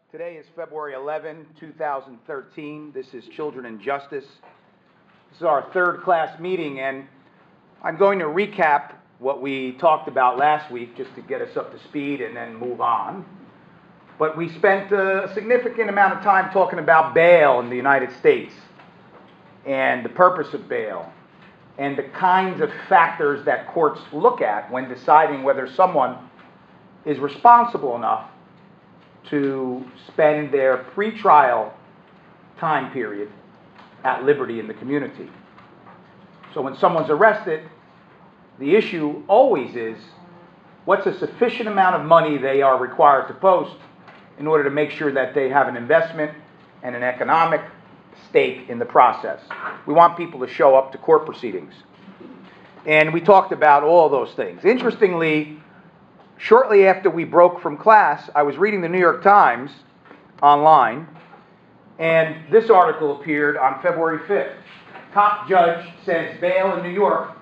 Today is February 11, 2013. This is Children in Justice. This is our third class meeting, and I'm going to recap what we talked about last week just to get us up to speed and then move on. But we spent a significant amount of time talking about bail in the United States and the purpose of bail and the kinds of factors that courts look at when deciding whether someone is responsible enough to spend their pretrial time period at liberty in the community. So when someone's arrested, the issue always is, what's a sufficient amount of money they are required to post in order to make sure that they have an investment and an economic stake in the process. We want people to show up to court proceedings. And we talked about all those things. Interestingly, shortly after we broke from class, I was reading the New York Times online, and this article appeared on February 5th. Top judge says bail in New York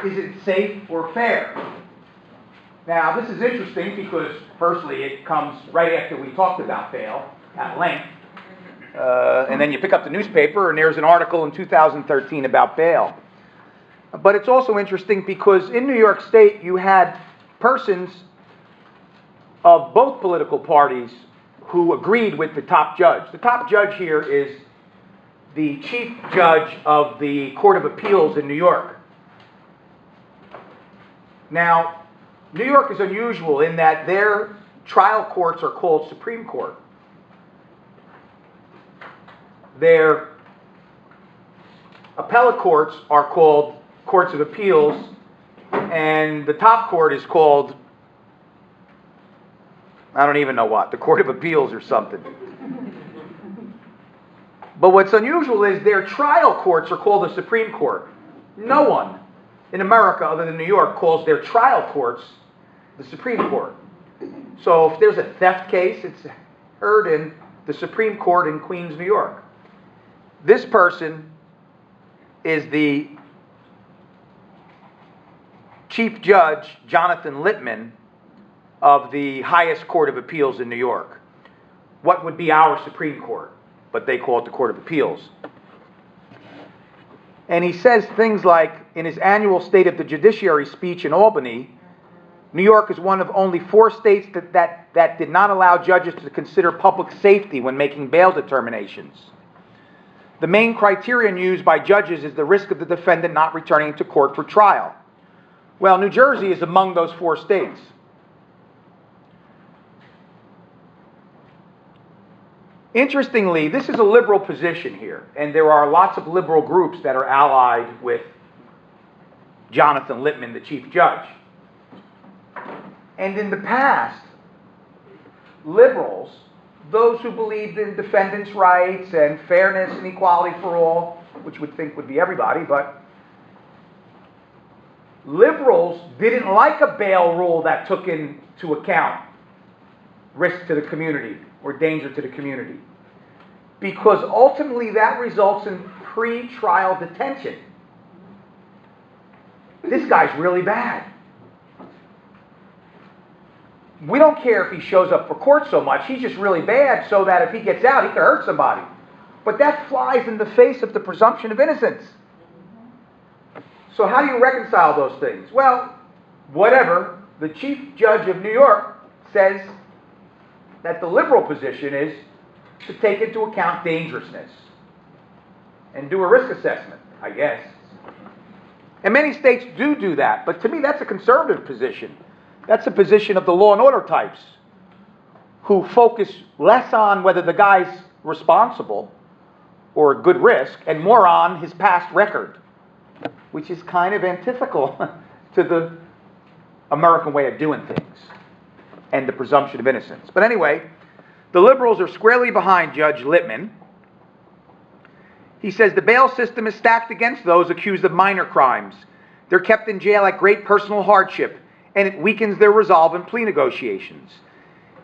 isn't safe or fair. Now, this is interesting because, firstly, it comes right after we talked about bail at length. And then you pick up the newspaper, and there's an article in 2013 about bail. But it's also interesting because in New York State, you had persons of both political parties who agreed with the top judge. The top judge here is the chief judge of the Court of Appeals in New York. Now, New York is unusual in that their trial courts are called Supreme Court. Their appellate courts are called Courts of Appeals, and the top court is called, I don't even know what, the Court of Appeals or something. But what's unusual is their trial courts are called the Supreme Court. No one in America other than New York calls their trial courts the Supreme Court. So if there's a theft case, it's heard in the Supreme Court in Queens, New York. This person is the Chief Judge Jonathan Littman of the highest Court of Appeals in New York. What would be our Supreme Court, but they call it the Court of Appeals. And he says things like, in his annual State of the Judiciary speech in Albany, New York is one of only 4 states that did not allow judges to consider public safety when making bail determinations. The main criterion used by judges is the risk of the defendant not returning to court for trial. Well, New Jersey is among those 4 states. Interestingly, this is a liberal position here, and there are lots of liberal groups that are allied with Jonathan Littman, the chief judge. And in the past, liberals, those who believed in defendants' rights and fairness and equality for all, which would think would be everybody, but liberals didn't like a bail rule that took into account risk to the community or danger to the community, because ultimately that results in pre-trial detention. This guy's really bad. We don't care if he shows up for court so much. He's just really bad so that if he gets out, he can hurt somebody. But that flies in the face of the presumption of innocence. So how do you reconcile those things? Well, whatever. The chief judge of New York says that the liberal position is to take into account dangerousness and do a risk assessment, I guess. And many states do that, but to me that's a conservative position. That's a position of the law and order types who focus less on whether the guy's responsible or a good risk and more on his past record, which is kind of antithetical to the American way of doing things and the presumption of innocence. But anyway, the liberals are squarely behind Judge Littman. He says the bail system is stacked against those accused of minor crimes. They're kept in jail at great personal hardship, and it weakens their resolve in plea negotiations.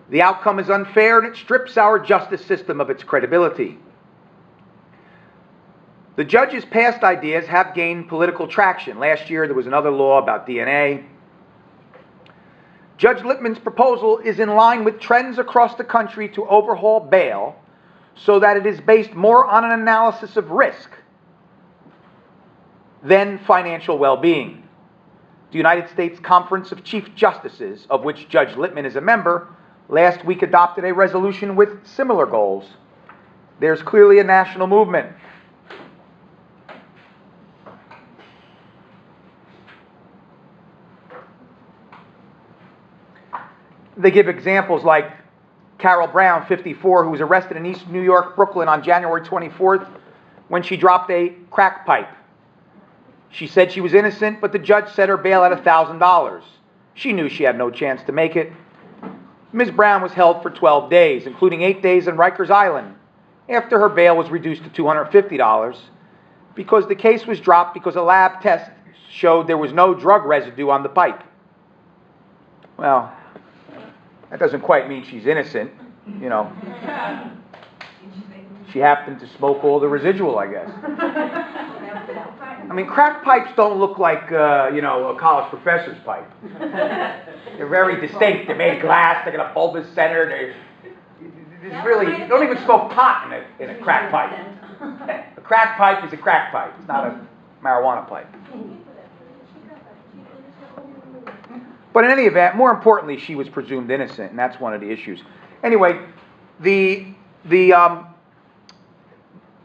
The outcome is unfair, and it strips our justice system of its credibility. The judge's past ideas have gained political traction. Last year there was another law about DNA. Judge Lippman's proposal is in line with trends across the country to overhaul bail so that it is based more on an analysis of risk than financial well-being. The United States Conference of Chief Justices, of which Judge Lippman is a member, last week adopted a resolution with similar goals. There's clearly a national movement. They give examples like Carol Brown, 54, who was arrested in East New York, Brooklyn on January 24th when she dropped a crack pipe. She said she was innocent, but the judge set her bail at $1,000. She knew she had no chance to make it. Ms. Brown was held for 12 days, including 8 days in Rikers Island, after her bail was reduced to $250 because the case was dropped because a lab test showed there was no drug residue on the pipe. Well, that doesn't quite mean she's innocent, you know. She happened to smoke all the residual, I guess. I mean, crack pipes don't look like, a college professor's pipe. They're very distinct. They're made of glass. They got a bulbous center. You don't even smoke pot in a crack pipe. A crack pipe is a crack pipe. It's not a marijuana pipe. But in any event, more importantly, she was presumed innocent, and that's one of the issues. Anyway, the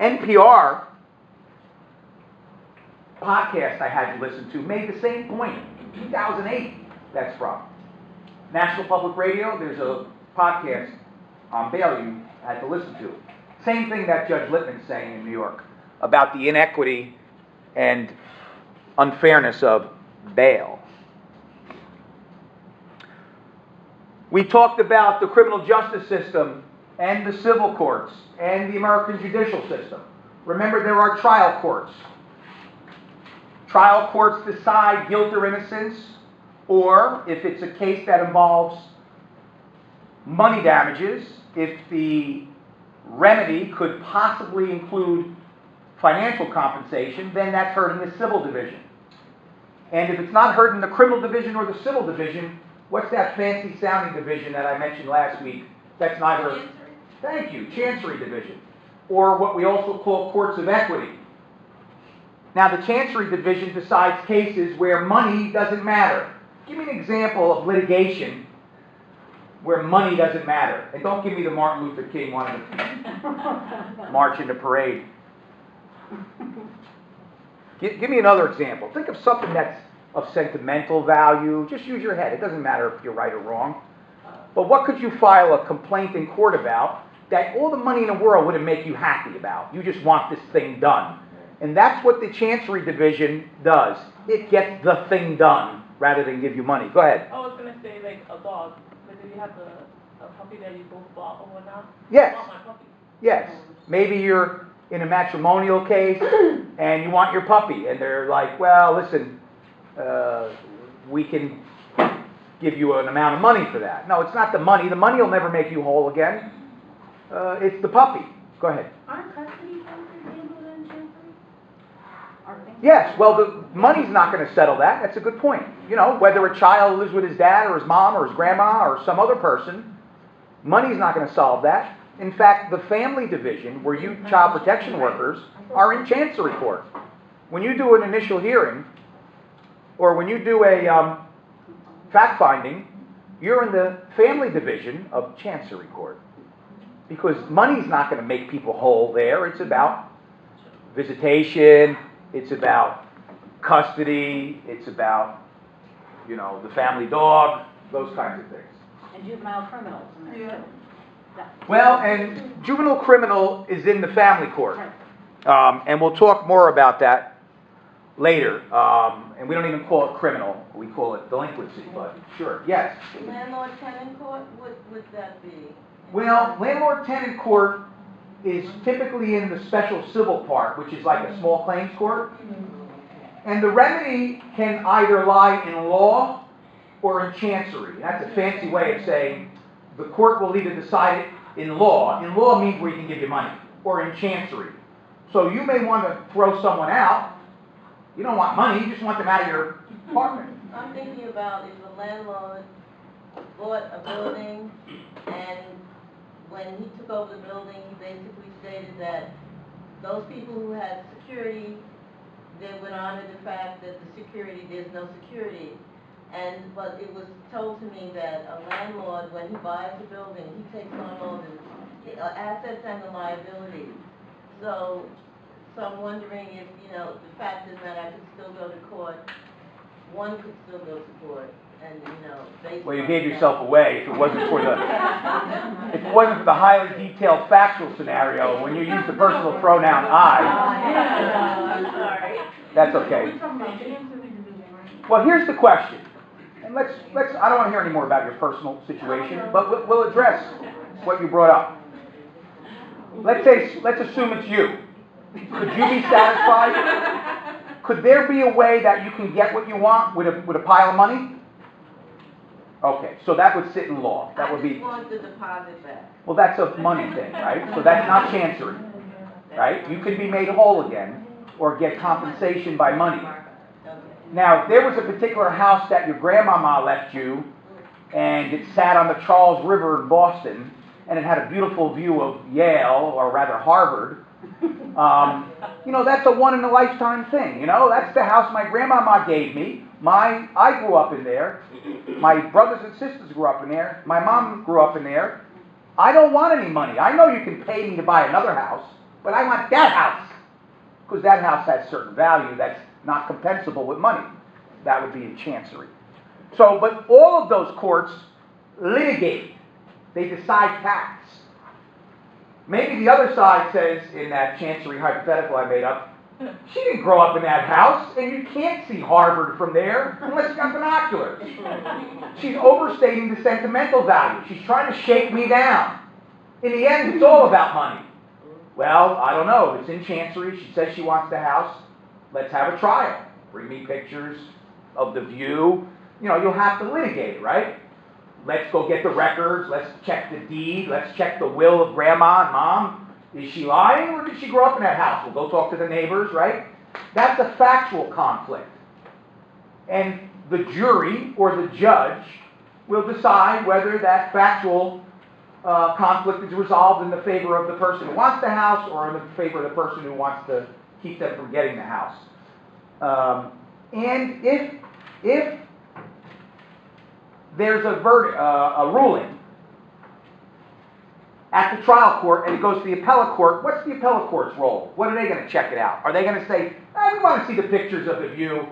NPR podcast I had to listen to made the same point. 2008, that's from. National Public Radio, there's a podcast on bail you had to listen to. Same thing that Judge Lippman's saying in New York about the inequity and unfairness of bail. We talked about the criminal justice system and the civil courts and the American judicial system. Remember, there are trial courts. Trial courts decide guilt or innocence, or if it's a case that involves money damages, if the remedy could possibly include financial compensation, then that's heard in the civil division. And if it's not heard in the criminal division or the civil division, what's that fancy sounding division that I mentioned last week? That's neither... Chancery. Thank you, Chancery Division. Or what we also call courts of equity. Now, the Chancery Division decides cases where money doesn't matter. Give me an example of litigation where money doesn't matter. And don't give me the Martin Luther King one, march in the parade. Give me another example. Think of something that's of sentimental value. Just use your head. It doesn't matter if you're right or wrong. But what could you file a complaint in court about that all the money in the world wouldn't make you happy about? You just want this thing done. And that's what the Chancery Division does. It gets the thing done rather than give you money. Go ahead. I was going to say, like, a dog. Like, do you have a puppy that you both bought or whatnot? Yes. I want my puppy. Yes. Maybe you're in a matrimonial case and you want your puppy. And they're like, well, listen, we can give you an amount of money for that. No, it's not the money. The money will never make you whole again. It's the puppy. Go ahead. Aren't custody funds handled in Chancery? Yes, well, the money's not going to settle that. That's a good point. You know, whether a child lives with his dad or his mom or his grandma or some other person, money's not going to solve that. In fact, the family division, where you child protection workers are in Chancery Court. When you do an initial hearing, or when you do a fact-finding, you're in the family division of Chancery Court. Because money's not going to make people whole there. It's about visitation, it's about custody, it's about, the family dog, those kinds of things. And juvenile criminals. Yeah. Well, and juvenile criminal is in the family court. And we'll talk more about that later. And we don't even call it criminal, we call it delinquency, but sure, yes. Landlord-tenant court, what would that be? Well, landlord-tenant court is typically in the special civil part, which is like a small claims court. And the remedy can either lie in law or in chancery. That's a fancy way of saying the court will either decide it in law. In law means where you can give you money, or in chancery. So you may want to throw someone out. You don't want money, you just want them out of your apartment. I'm thinking about if a landlord bought a building, and when he took over the building, he basically stated that those people who had security, they would honor the fact that there's no security. But it was told to me that a landlord, when he buys a building, he takes on all the assets and the liabilities. So I'm wondering if, the fact is that I could still go to court, one could still go to court, and, based Well, you on gave that. yourself away if it wasn't for the, if it wasn't for the highly detailed factual scenario, when you use the personal pronoun I, I'm sorry. that's okay. Well, here's the question, and let's, I don't want to hear any more about your personal situation, but we'll address what you brought up. Let's assume it's you. Could you be satisfied? Could there be a way that you can get what you want with a pile of money? Okay, so that would sit in law. That would I be, just want the deposit back. well, that's a money thing, right? So that's not chancery, right? You could be made whole again or get compensation by money. Okay. Now, if there was a particular house that your grandmama left you and it sat on the Charles River in Boston and it had a beautiful view of Yale, or rather Harvard, that's a one-in-a-lifetime thing, That's the house my grandmama gave me. I grew up in there. My brothers and sisters grew up in there. My mom grew up in there. I don't want any money. I know you can pay me to buy another house, but I want that house. Because that house has certain value that's not compensable with money. That would be in chancery. So, but all of those courts litigate. They decide facts. Maybe the other side says, in that chancery hypothetical I made up, she didn't grow up in that house, and you can't see Harvard from there unless you got binoculars. She's overstating the sentimental value. She's trying to shake me down. In the end, it's all about money. Well, I don't know. It's in chancery. She says she wants the house. Let's have a trial. Bring me pictures of the view. You'll have to litigate it, right? Let's go get the records. Let's check the deed. Let's check the will of grandma and mom. Is she lying, or did she grow up in that house? We'll go talk to the neighbors, right? That's a factual conflict. And the jury or the judge will decide whether that factual conflict is resolved in the favor of the person who wants the house or in the favor of the person who wants to keep them from getting the house. And if there's a verdict, a ruling at the trial court and it goes to the appellate court, what's the appellate court's role? What are they going to check it out? Are they going to say, we want to see the pictures of the view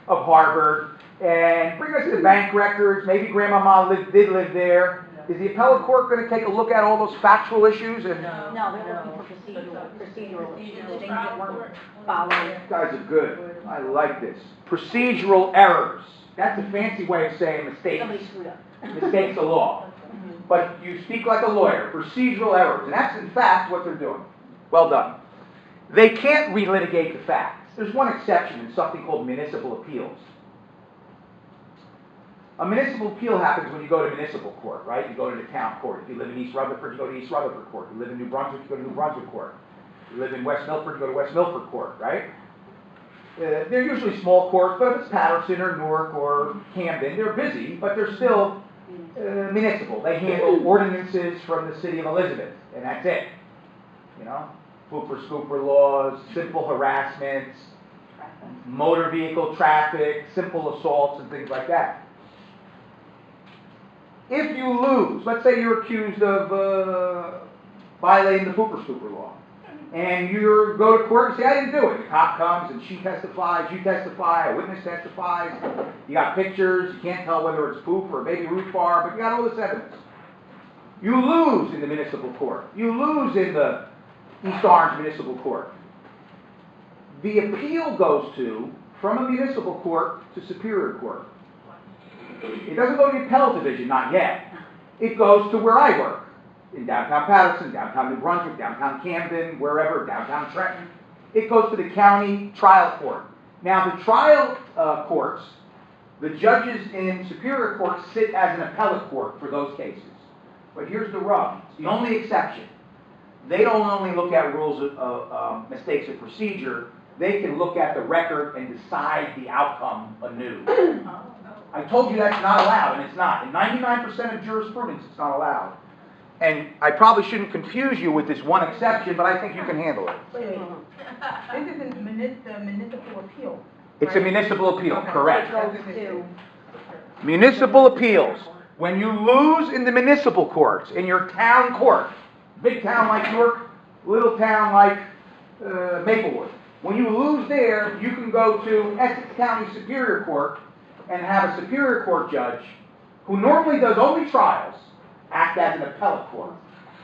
of Harvard and bring us the bank records, maybe grandmama did live there? Is the appellate court going to take a look at all those factual issues? And No, they're looking for procedural issues, things that weren't you followed. guys are good. I like this. Procedural errors. That's a fancy way of saying mistakes. Somebody screwed up. Mistakes of law. But you speak like a lawyer. Procedural errors. And that's in fact what they're doing. Well done. They can't relitigate the facts. There's one exception in something called municipal appeals. A municipal appeal happens when you go to municipal court, right? You go to the town court. If you live in East Rutherford, you go to East Rutherford court. You live in New Brunswick, you go to New Brunswick court. You live in West Milford, you go to West Milford court, right? They're usually small courts, but if it's Patterson or Newark or Camden, they're busy, but they're still municipal. They handle ordinances from the city of Elizabeth, and that's it. Pooper-scooper laws, simple harassments, motor vehicle traffic, simple assaults, and things like that. If you lose, let's say you're accused of violating the Pooper-scooper law, and you go to court and say, I didn't do it. The cop comes and she testifies, you testify, a witness testifies, you got pictures, you can't tell whether it's poop or maybe root bar, but you got all this evidence. You lose in the municipal court. You lose in the East Orange Municipal Court. The appeal goes from a municipal court to Superior Court. It doesn't go to the appellate division, not yet. It goes to where I work. In downtown Patterson, downtown New Brunswick, downtown Camden, wherever, downtown Trenton. It goes to the county trial court. Now, the trial courts, the judges in Superior Court sit as an appellate court for those cases. But here's the rub. It's the only exception. They don't only look at rules of mistakes of procedure. They can look at the record and decide the outcome anew. I told you that's not allowed, and it's not. In 99% of jurisprudence, it's not allowed. And I probably shouldn't confuse you with this one exception, but I think you can handle it. Wait. This is a municipal appeal. It's a right? municipal appeal, Okay. correct. Goes to- Municipal appeals. When you lose in the municipal courts, in your town court, big town like York, little town like Maplewood, when you lose there, you can go to Essex County Superior Court and have a Superior Court judge, who normally does only trials, act as an appellate court.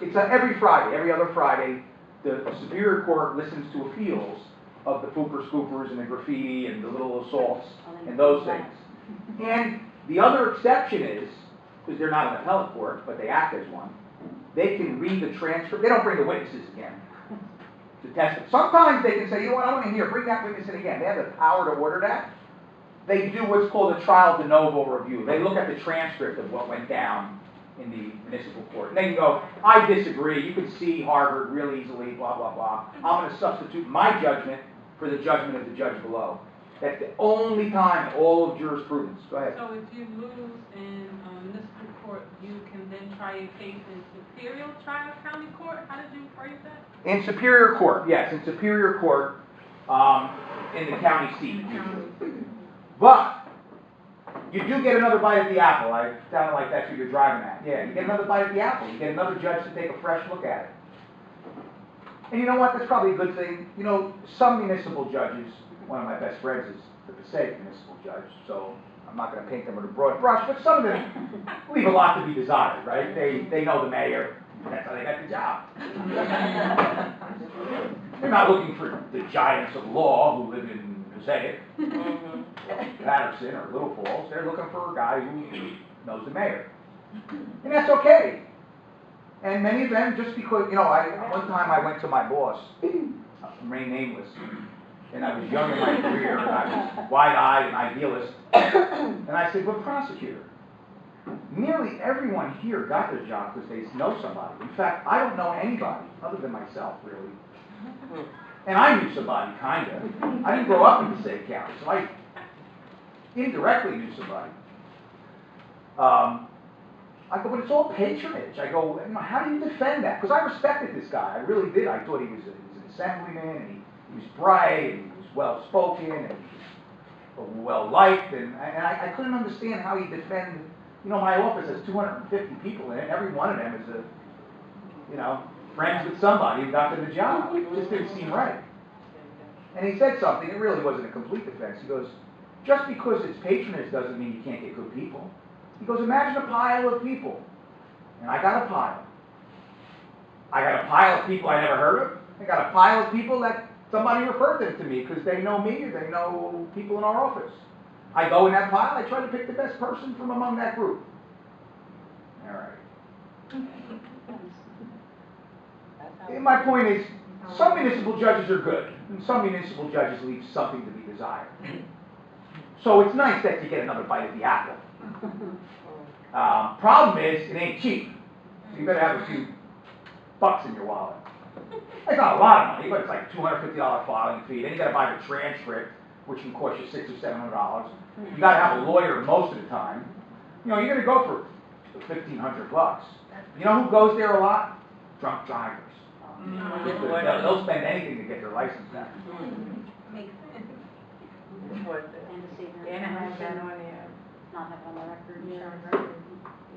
It's every Friday, every other Friday, the Superior Court listens to appeals of the pooper scoopers and the graffiti and the little assaults and those things. And the other exception is, because they're not an appellate court, but they act as one, they can read the transcript. They don't bring the witnesses again to testify. Sometimes they can say, you know what, I want to hear, bring that witness in again. They have the power to order that. They do what's called a trial de novo review. They look at the transcript of what went down in the municipal court. And they can go, I disagree, you can see Harvard real easily, blah, blah, blah. I'm going to substitute my judgment for the judgment of the judge below. That's the only time in all of jurisprudence. Go ahead. So if you lose in municipal court, you can then try your case in Superior Trial County Court? How did you phrase that? In Superior Court, yes, in Superior Court, in the county seat usually. But you do get another bite at the apple. I sounded like that's what you're driving at. Yeah, you get another bite at the apple. You get another judge to take a fresh look at it. And you know what? That's probably a good thing. You know, some municipal judges, one of my best friends is the Passaic municipal judge, so I'm not going to paint them with a broad brush, but some of them leave a lot to be desired, right? They know the mayor. That's how they got the job. They're not looking for the giants of law who live in Passaic, Patterson, or Little Falls. They're looking for a guy who knows the mayor. And that's okay. And many of them, just because, you know, one time I went to my boss, remain nameless, and I was young in my career, and I was wide-eyed and idealist, and I said, but prosecutor, nearly everyone here got their job because they know somebody. In fact, I don't know anybody other than myself, really. And I knew somebody, kind of. I didn't grow up in Passaic County, so I indirectly knew somebody. I go, but it's all patronage. I go, how do you defend that? Because I respected this guy. I really did. I thought he was an assemblyman, and he was bright, and he was well-spoken, and he was well-liked, and I couldn't understand how he defended. You know, my office has 250 people in it. Every one of them is friends with somebody who got them the job. It just didn't seem right. And he said something. It really wasn't a complete defense. He goes, just because it's patronage doesn't mean you can't get good people. He goes, imagine a pile of people. And I got a pile. I got a pile of people I never heard of. I got a pile of people that somebody referred them to me because they know me or they know people in our office. I go in that pile, I try to pick the best person from among that group. All right. And my point is, some municipal judges are good, and some municipal judges leave something to be desired. So it's nice that you get another bite at the apple. Problem is, it ain't cheap. So you better have a few bucks in your wallet. It's not a lot of money, but it's like $250 filing fee. Then you got to buy the transcript, which can cost you $600 or $700. You got to have a lawyer most of the time. You know, you're going to go for $1,500. You know who goes there a lot? Drunk drivers. They'll spend anything to get their license back. Makes sense. And to see her. And I have that on there. Not have it on the record, sure.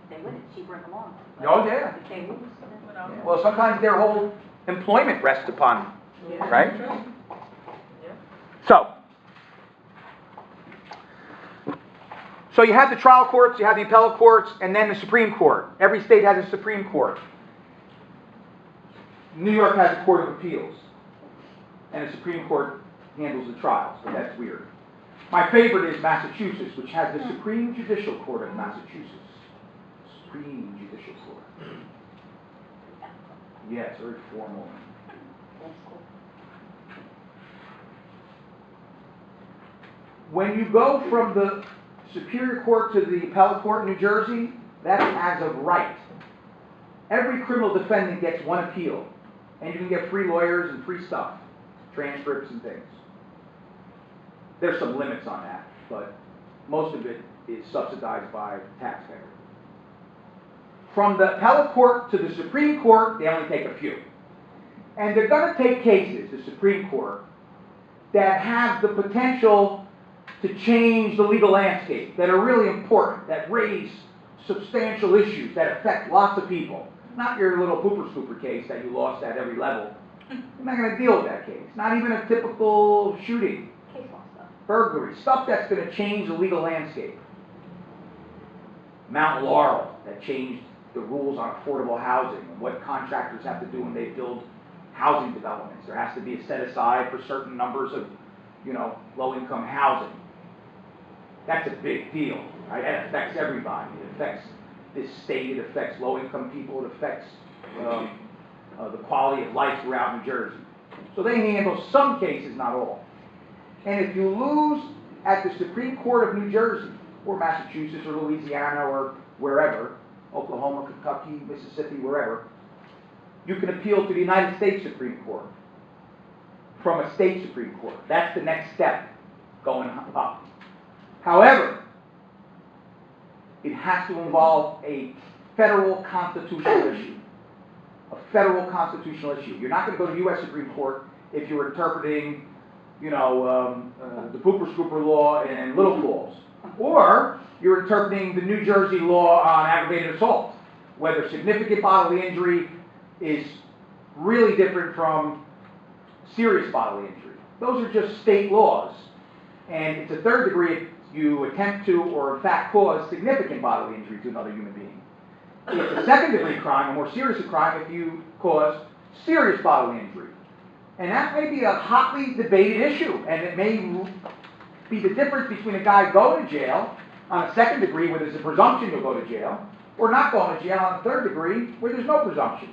If they win it, she bring them on. Oh, yeah. If they lose, then. Well, sometimes their whole employment rests upon, right? So you have the trial courts, you have the appellate courts, and then the Supreme Court. Every state has a Supreme Court. New York has a Court of Appeals, and the Supreme Court handles the trials, but that's weird. My favorite is Massachusetts, which has the Supreme Judicial Court of Massachusetts. Supreme Judicial Court. Yeah, it's very formal. That's cool. When you go from the Superior Court to the Appellate Court in New Jersey, that's as of right. Every criminal defendant gets one appeal, and you can get free lawyers and free stuff, transcripts and things. There's some limits on that, but most of it is subsidized by the taxpayer. From the appellate court to the Supreme Court, they only take a few. And they're going to take cases, the Supreme Court, that have the potential to change the legal landscape, that are really important, that raise substantial issues that affect lots of people. Not your little pooper scooper case that you lost at every level. I'm not going to deal with that case. Not even a typical shooting, Case law stuff. burglary, stuff that's going to change the legal landscape. Mount Laurel, that changed the rules on affordable housing and what contractors have to do when they build housing developments. There has to be a set aside for certain numbers of, low-income housing. That's a big deal, right? That affects everybody. It affects this state. It affects low-income people. It affects the quality of life throughout New Jersey. So they handle some cases, not all. And if you lose at the Supreme Court of New Jersey, or Massachusetts, or Louisiana, or wherever, Oklahoma, Kentucky, Mississippi, wherever, you can appeal to the United States Supreme Court from a state Supreme Court. That's the next step going up. However, it has to involve a federal constitutional issue. A federal constitutional issue. You're not going to go to the U.S. Supreme Court if you're interpreting, the pooper scooper law in Little Falls. Or you're interpreting the New Jersey law on aggravated assault, whether significant bodily injury is really different from serious bodily injury. Those are just state laws. And it's a third degree if you attempt to or in fact cause significant bodily injury to another human being. It's a second degree crime, a more serious crime, if you cause serious bodily injury. And that may be a hotly debated issue, and it may be the difference between a guy going to jail on a second degree where there's a presumption you'll go to jail, or not going to jail on a third degree where there's no presumption.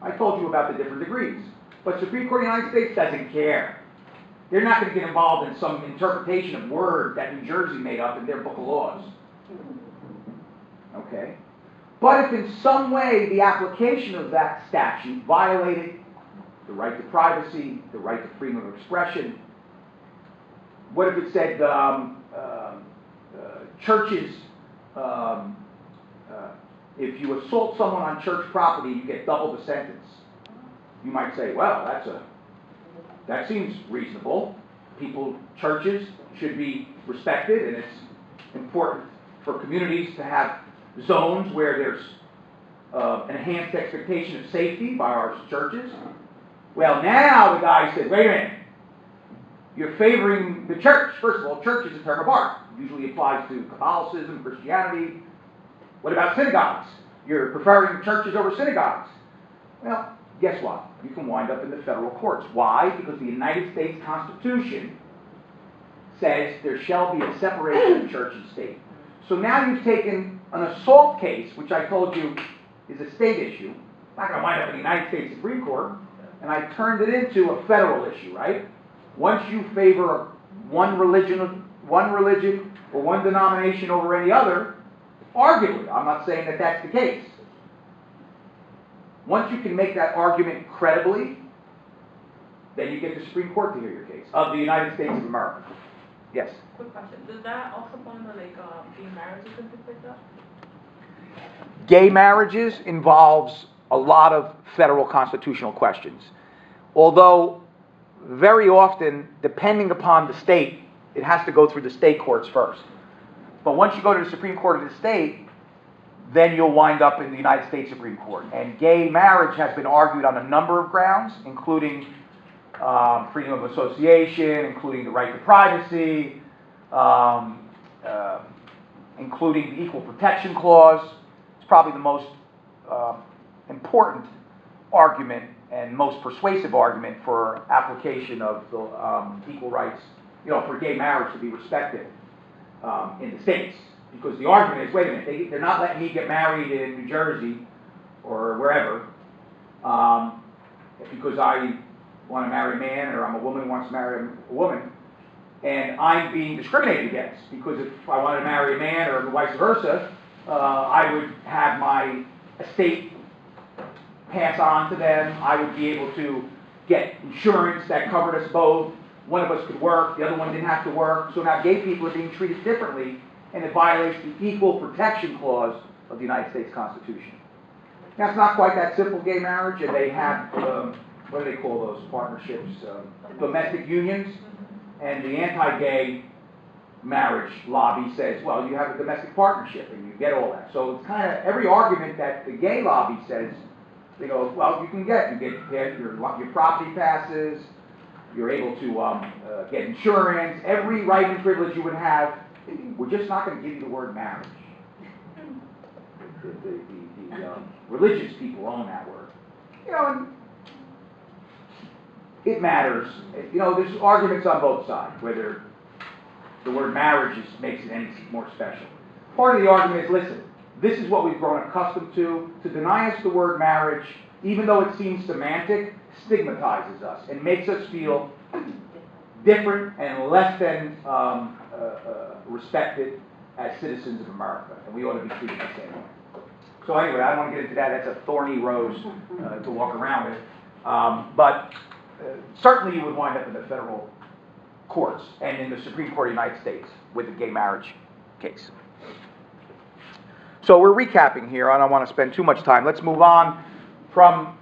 I told you about the different degrees. But Supreme Court of the United States doesn't care. They're not going to get involved in some interpretation of word that New Jersey made up in their book of laws. Okay? But if in some way the application of that statute violated the right to privacy, the right to freedom of expression, what if it said churches, if you assault someone on church property, you get double the sentence? You might say, well, that seems reasonable. Churches should be respected, and it's important for communities to have zones where there's an enhanced expectation of safety by our churches. Well, now the guy said, wait a minute, you're favoring the church. First of all, church is a term of art. It usually applies to Catholicism, Christianity. What about synagogues? You're preferring churches over synagogues. Well, guess what? You can wind up in the federal courts. Why? Because the United States Constitution says there shall be a separation of church and state. So now you've taken an assault case, which I told you is a state issue, not going to wind up in the United States Supreme Court, and I turned it into a federal issue, right? Once you favor one religion or one denomination over any other, arguably, I'm not saying that that's the case. Once you can make that argument credibly, then you get the Supreme Court to hear your case of the United States of America. Yes? Quick question, does that also fall under gay marriages and things like that? Gay marriages involves a lot of federal constitutional questions. Although, very often, depending upon the state, it has to go through the state courts first. But once you go to the Supreme Court of the state, then you'll wind up in the United States Supreme Court. And gay marriage has been argued on a number of grounds, including freedom of association, including the right to privacy, including the Equal Protection Clause. It's probably the most important argument and most persuasive argument for application of the equal rights, for gay marriage to be respected in the states. Because the argument is, wait a minute, they're not letting me get married in New Jersey or wherever because I want to marry a man, or I'm a woman who wants to marry a woman, and I'm being discriminated against. Because if I wanted to marry a man or vice versa, I would have my estate pass on to them. I would be able to get insurance that covered us both. One of us could work, the other one didn't have to work. So now gay people are being treated differently and it violates the Equal Protection Clause of the United States Constitution. Now, it's not quite that simple, gay marriage, and they have, what do they call those partnerships? Domestic unions, and the anti-gay marriage lobby says, well, you have a domestic partnership, and you get all that. So it's kind of, every argument that the gay lobby says, they go, well, you get your property passes, you're able to get insurance, every right and privilege you would have. We're just not going to give you the word marriage. The religious people own that word. You know, and it matters. You know, there's arguments on both sides, whether the word marriage makes it any more special. Part of the argument is, listen, this is what we've grown accustomed to. To deny us the word marriage, even though it seems semantic, stigmatizes us and makes us feel different and less than respected as citizens of America, and we ought to be treated the same way. So anyway, I don't want to get into that. That's a thorny rose to walk around with. But certainly you would wind up in the federal courts and in the Supreme Court of the United States with the gay marriage case. So we're recapping here. I don't want to spend too much time. Let's move on from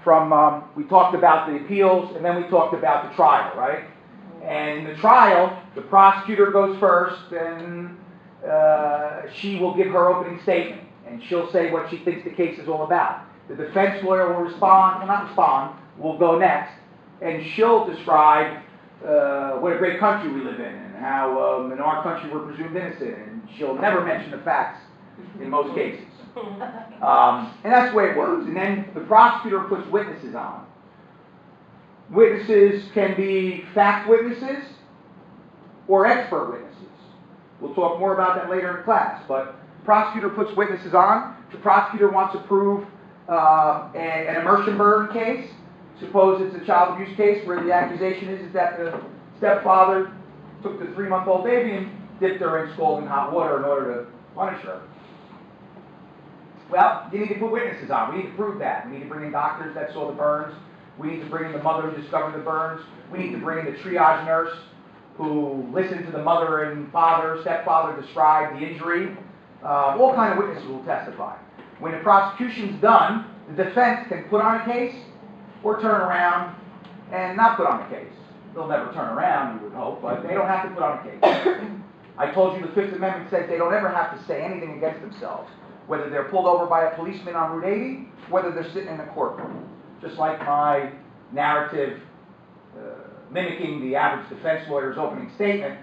we talked about the appeals, and then we talked about the trial, right? And in the trial, the prosecutor goes first, and she will give her opening statement, and she'll say what she thinks the case is all about. The defense lawyer will respond, well, not respond, will go next, and she'll describe what a great country we live in, and how in our country we're presumed innocent, and she'll never mention the facts in most cases. And that's the way it works. And then the prosecutor puts witnesses on. Witnesses can be fact witnesses or expert witnesses. We'll talk more about that later in class. But the prosecutor puts witnesses on. The prosecutor wants to prove an immersion burn case. Suppose it's a child abuse case where the accusation is that the stepfather took the 3-month-old baby and dipped her in scalding hot water in order to punish her. Well, you need to put witnesses on. We need to prove that. We need to bring in doctors that saw the burns. We need to bring in the mother who discovered the burns. We need to bring in the triage nurse who listened to the mother and stepfather describe the injury. All kinds of witnesses will testify. When the prosecution's done, the defense can put on a case or turn around and not put on a case. They'll never turn around, you would hope, but they don't have to put on a case. I told you the Fifth Amendment says they don't ever have to say anything against themselves, whether they're pulled over by a policeman on Route 80, whether they're sitting in a courtroom. Just like my narrative mimicking the average defense lawyer's opening statement,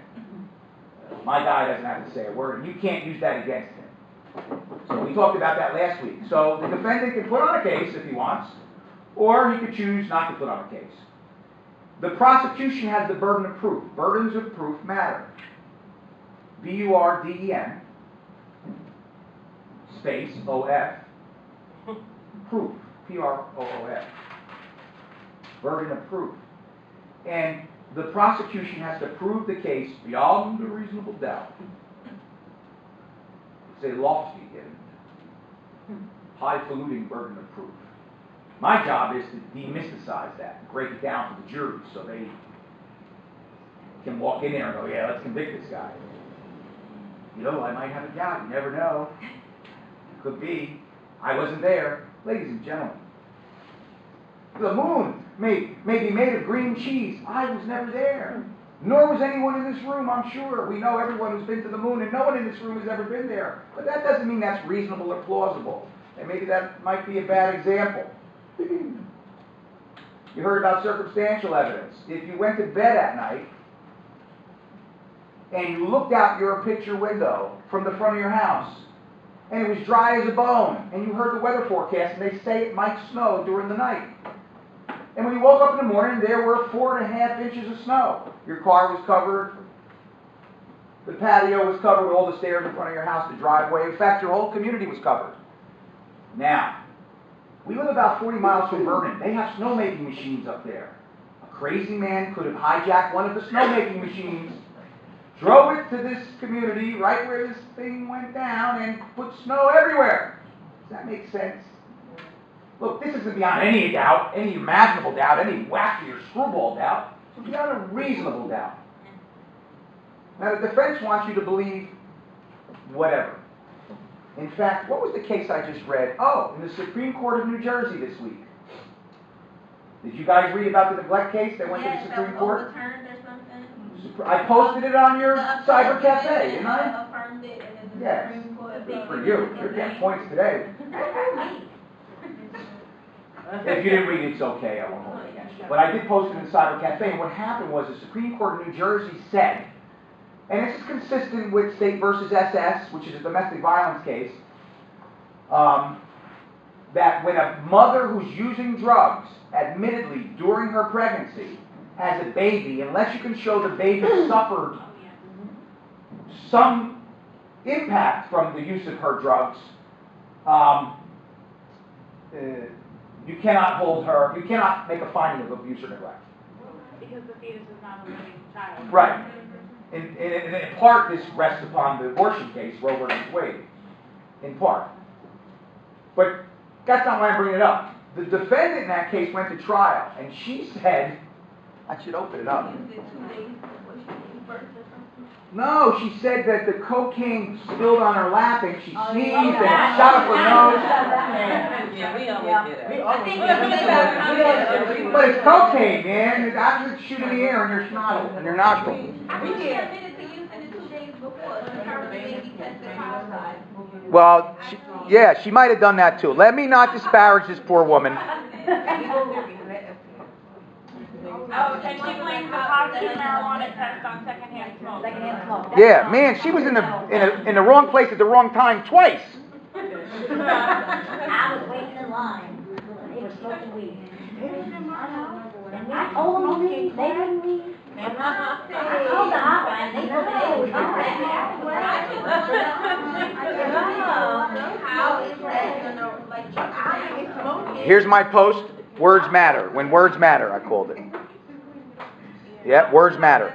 my guy doesn't have to say a word, and you can't use that against him. So we talked about that last week. So the defendant can put on a case if he wants, or he could choose not to put on a case. The prosecution has the burden of proof. Burdens of proof matter. B-U-R-D-E-N space O-F, proof, P-R-O-O-F, burden of proof. And the prosecution has to prove the case beyond a reasonable doubt. It's a lofty and highfalutin burden of proof. My job is to demystifize that, and break it down to the jury so they can walk in there and go, yeah, let's convict this guy. You know, I might have a doubt, you never know. Could be. I wasn't there. Ladies and gentlemen, the moon may be made of green cheese. I was never there. Nor was anyone in this room, I'm sure. We know everyone who's been to the moon, and no one in this room has ever been there. But that doesn't mean that's reasonable or plausible. And maybe that might be a bad example. You heard about circumstantial evidence. If you went to bed at night and you looked out your picture window from the front of your house, and it was dry as a bone, and you heard the weather forecast, and they say it might snow during the night. And when you woke up in the morning, there were 4.5 inches of snow. Your car was covered. The patio was covered, all the stairs in front of your house, the driveway. In fact, your whole community was covered. Now, we live about 40 miles from Vernon. They have snowmaking machines up there. A crazy man could have hijacked one of the snowmaking machines, drove it to this community right where this thing went down, and put snow everywhere. Does that make sense? Look, this isn't beyond any doubt, any imaginable doubt, any wacky or screwball doubt. It's beyond a reasonable doubt. Now, the defense wants you to believe whatever. In fact, what was the case I just read? Oh, in the Supreme Court of New Jersey this week. Did you guys read about the neglect case that went to the Supreme Court? Overturned or something? I posted it on your The cyber appellate cafe, division didn't I? affirmed it, and then the Yes. Supreme Court. Good for you. You're getting points today. If you didn't read it, it's okay. I won't hold it against you. But I did post it in the cyber cafe, and what happened was the Supreme Court of New Jersey said, and this is consistent with State versus SS, which is a domestic violence case, that when a mother who's using drugs, admittedly during her pregnancy, has a baby, unless you can show the baby suffered some impact from the use of her drugs, you cannot hold her, you cannot make a finding of abuse or neglect. Because the fetus is not a living child. Right. In part, this rests upon the abortion case, Roe versus Wade. In part. But that's not why I'm bringing it up. The defendant in that case went to trial, and she said, I should open it up. Used it 2 days before she gave birth or something. No, she said that the cocaine spilled on her lap, and she Oh, sneezed yeah. and shot up her nose. Yeah, we always get it. I think But it's cocaine, man. It's actually shoot in the air in your nostril. In your nostril. I think she admitted to using it 2 days before, so her baby tested positive. Well, yeah, she might have done that too. Let me not disparage this poor woman. Oh, and she blames the positive marijuana test on secondhand smoke. Secondhand smoke. Yeah, man, she was in the wrong place at the wrong time twice. I was waiting in line, and they were smoking weed. And I told them to leave, they wouldn't leave. I called the hotline, they told me they would How is that gonna, like, Here's my post. Words matter. When words matter, I called it. Yeah, words matter.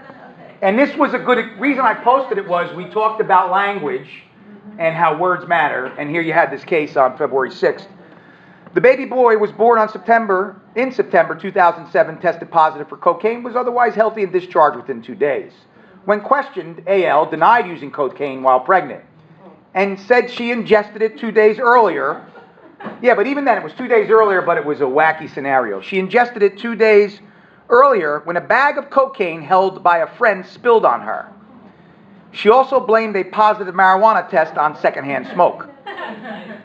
And this was a good reason I posted it was we talked about language and how words matter. And here you had this case on February 6th. The baby boy was born in September 2007, tested positive for cocaine, was otherwise healthy and discharged within 2 days. When questioned, AL denied using cocaine while pregnant and said she ingested it 2 days earlier. Yeah, but even then, it was 2 days earlier, but it was a wacky scenario. She ingested it 2 days earlier when a bag of cocaine held by a friend spilled on her. She also blamed a positive marijuana test on secondhand smoke.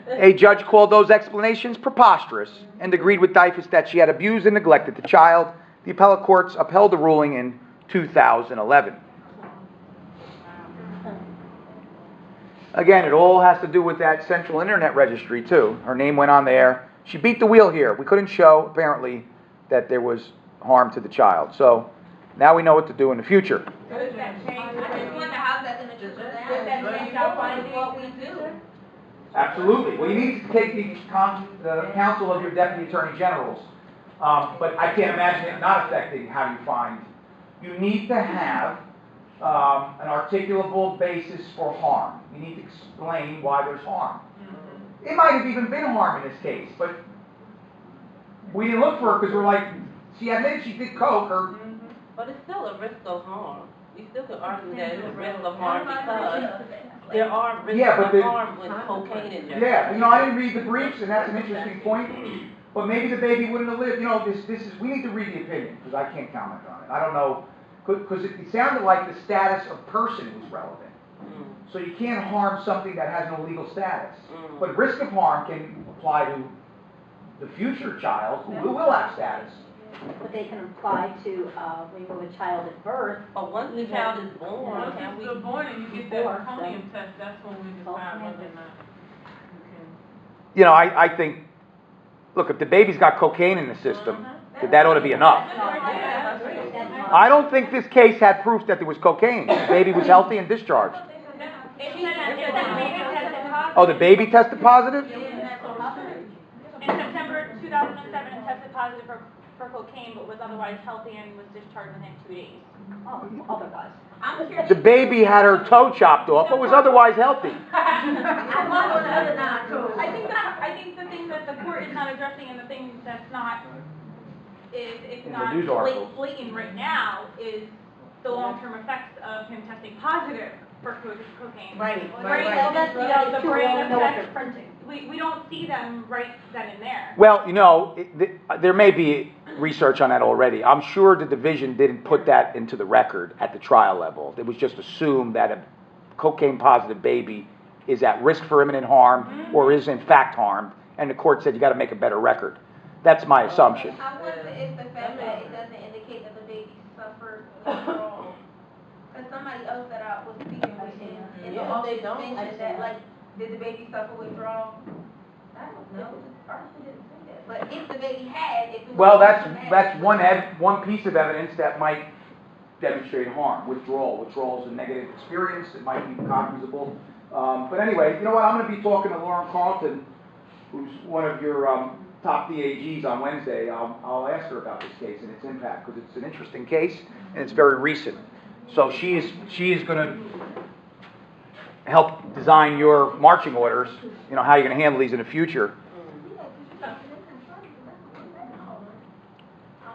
A judge called those explanations preposterous and agreed with Dyfus that she had abused and neglected the child. The appellate courts upheld the ruling in 2011. Again, it all has to do with that central internet registry, too. Her name went on there. She beat the wheel here. We couldn't show, apparently, that there was harm to the child. So now we know what to do in the future. I just wonder how's that gonna trickle down? Does that change our finding what we do? Absolutely. Well, you need to take the counsel of your deputy attorney generals. But I can't imagine it not affecting how you find. You need to have an articulable basis for harm. You need to explain why there's harm. It might have even been harm in this case, but we didn't look for her because we're like, she admitted she did coke or... But it's still a risk of harm. You still could argue that it's a risk of harm because there are risks of harm with cocaine ingestion. Yeah, I didn't read the briefs, and that's an interesting point. But maybe the baby wouldn't have lived. This is. We need to read the opinion because I can't comment on it. I don't know because it sounded like the status of person was relevant. So you can't harm something that has no legal status. But risk of harm can apply to the future child who will have status. But they can apply to remove a child at birth. But once the child is born, Once can we? you're born and you get that zirconium test, that's when we decide whether or not you can. I think, look, if the baby's got cocaine in the system, that ought to be enough. I don't think this case had proof that there was cocaine. The baby was healthy and discharged. Oh, the baby tested positive? In September 2007, it tested positive for cocaine, but was otherwise healthy and was discharged within 2 days. Oh, otherwise. I'm curious. The baby had her toe chopped off, but was otherwise healthy. I think the thing that the court is not addressing and the thing that's not is In the not news articles. blatant right now is the long-term effects of him testing positive for cocaine. Right, Well, that's, you know, the brain effect. know what they're printing. We don't see them right then and there. Well, you know, there may be research on that already. I'm sure the division didn't put that into the record at the trial level. It was just assumed that a cocaine-positive baby is at risk for imminent harm or is in fact harmed, and the court said you got to make a better record. That's my assumption. I wonder if the fact that it doesn't indicate that the baby suffered withdrawal. Because somebody else that I was speaking with in the Yeah, office they don't. mentioned that, like, did the baby suffer withdrawal? I don't know, the article didn't say that, but if the baby had, if it was. Well, that's one piece of evidence that might demonstrate harm, withdrawal. Withdrawal is a negative experience, it might be cognizable. But anyway, you know what, I'm gonna be talking to Lauren Carlton, who's one of your top DAGs on Wednesday. I'll ask her about this case and its impact, because it's an interesting case, and it's very recent. So she is gonna help design your marching orders, you know, how you're gonna handle these in the future. I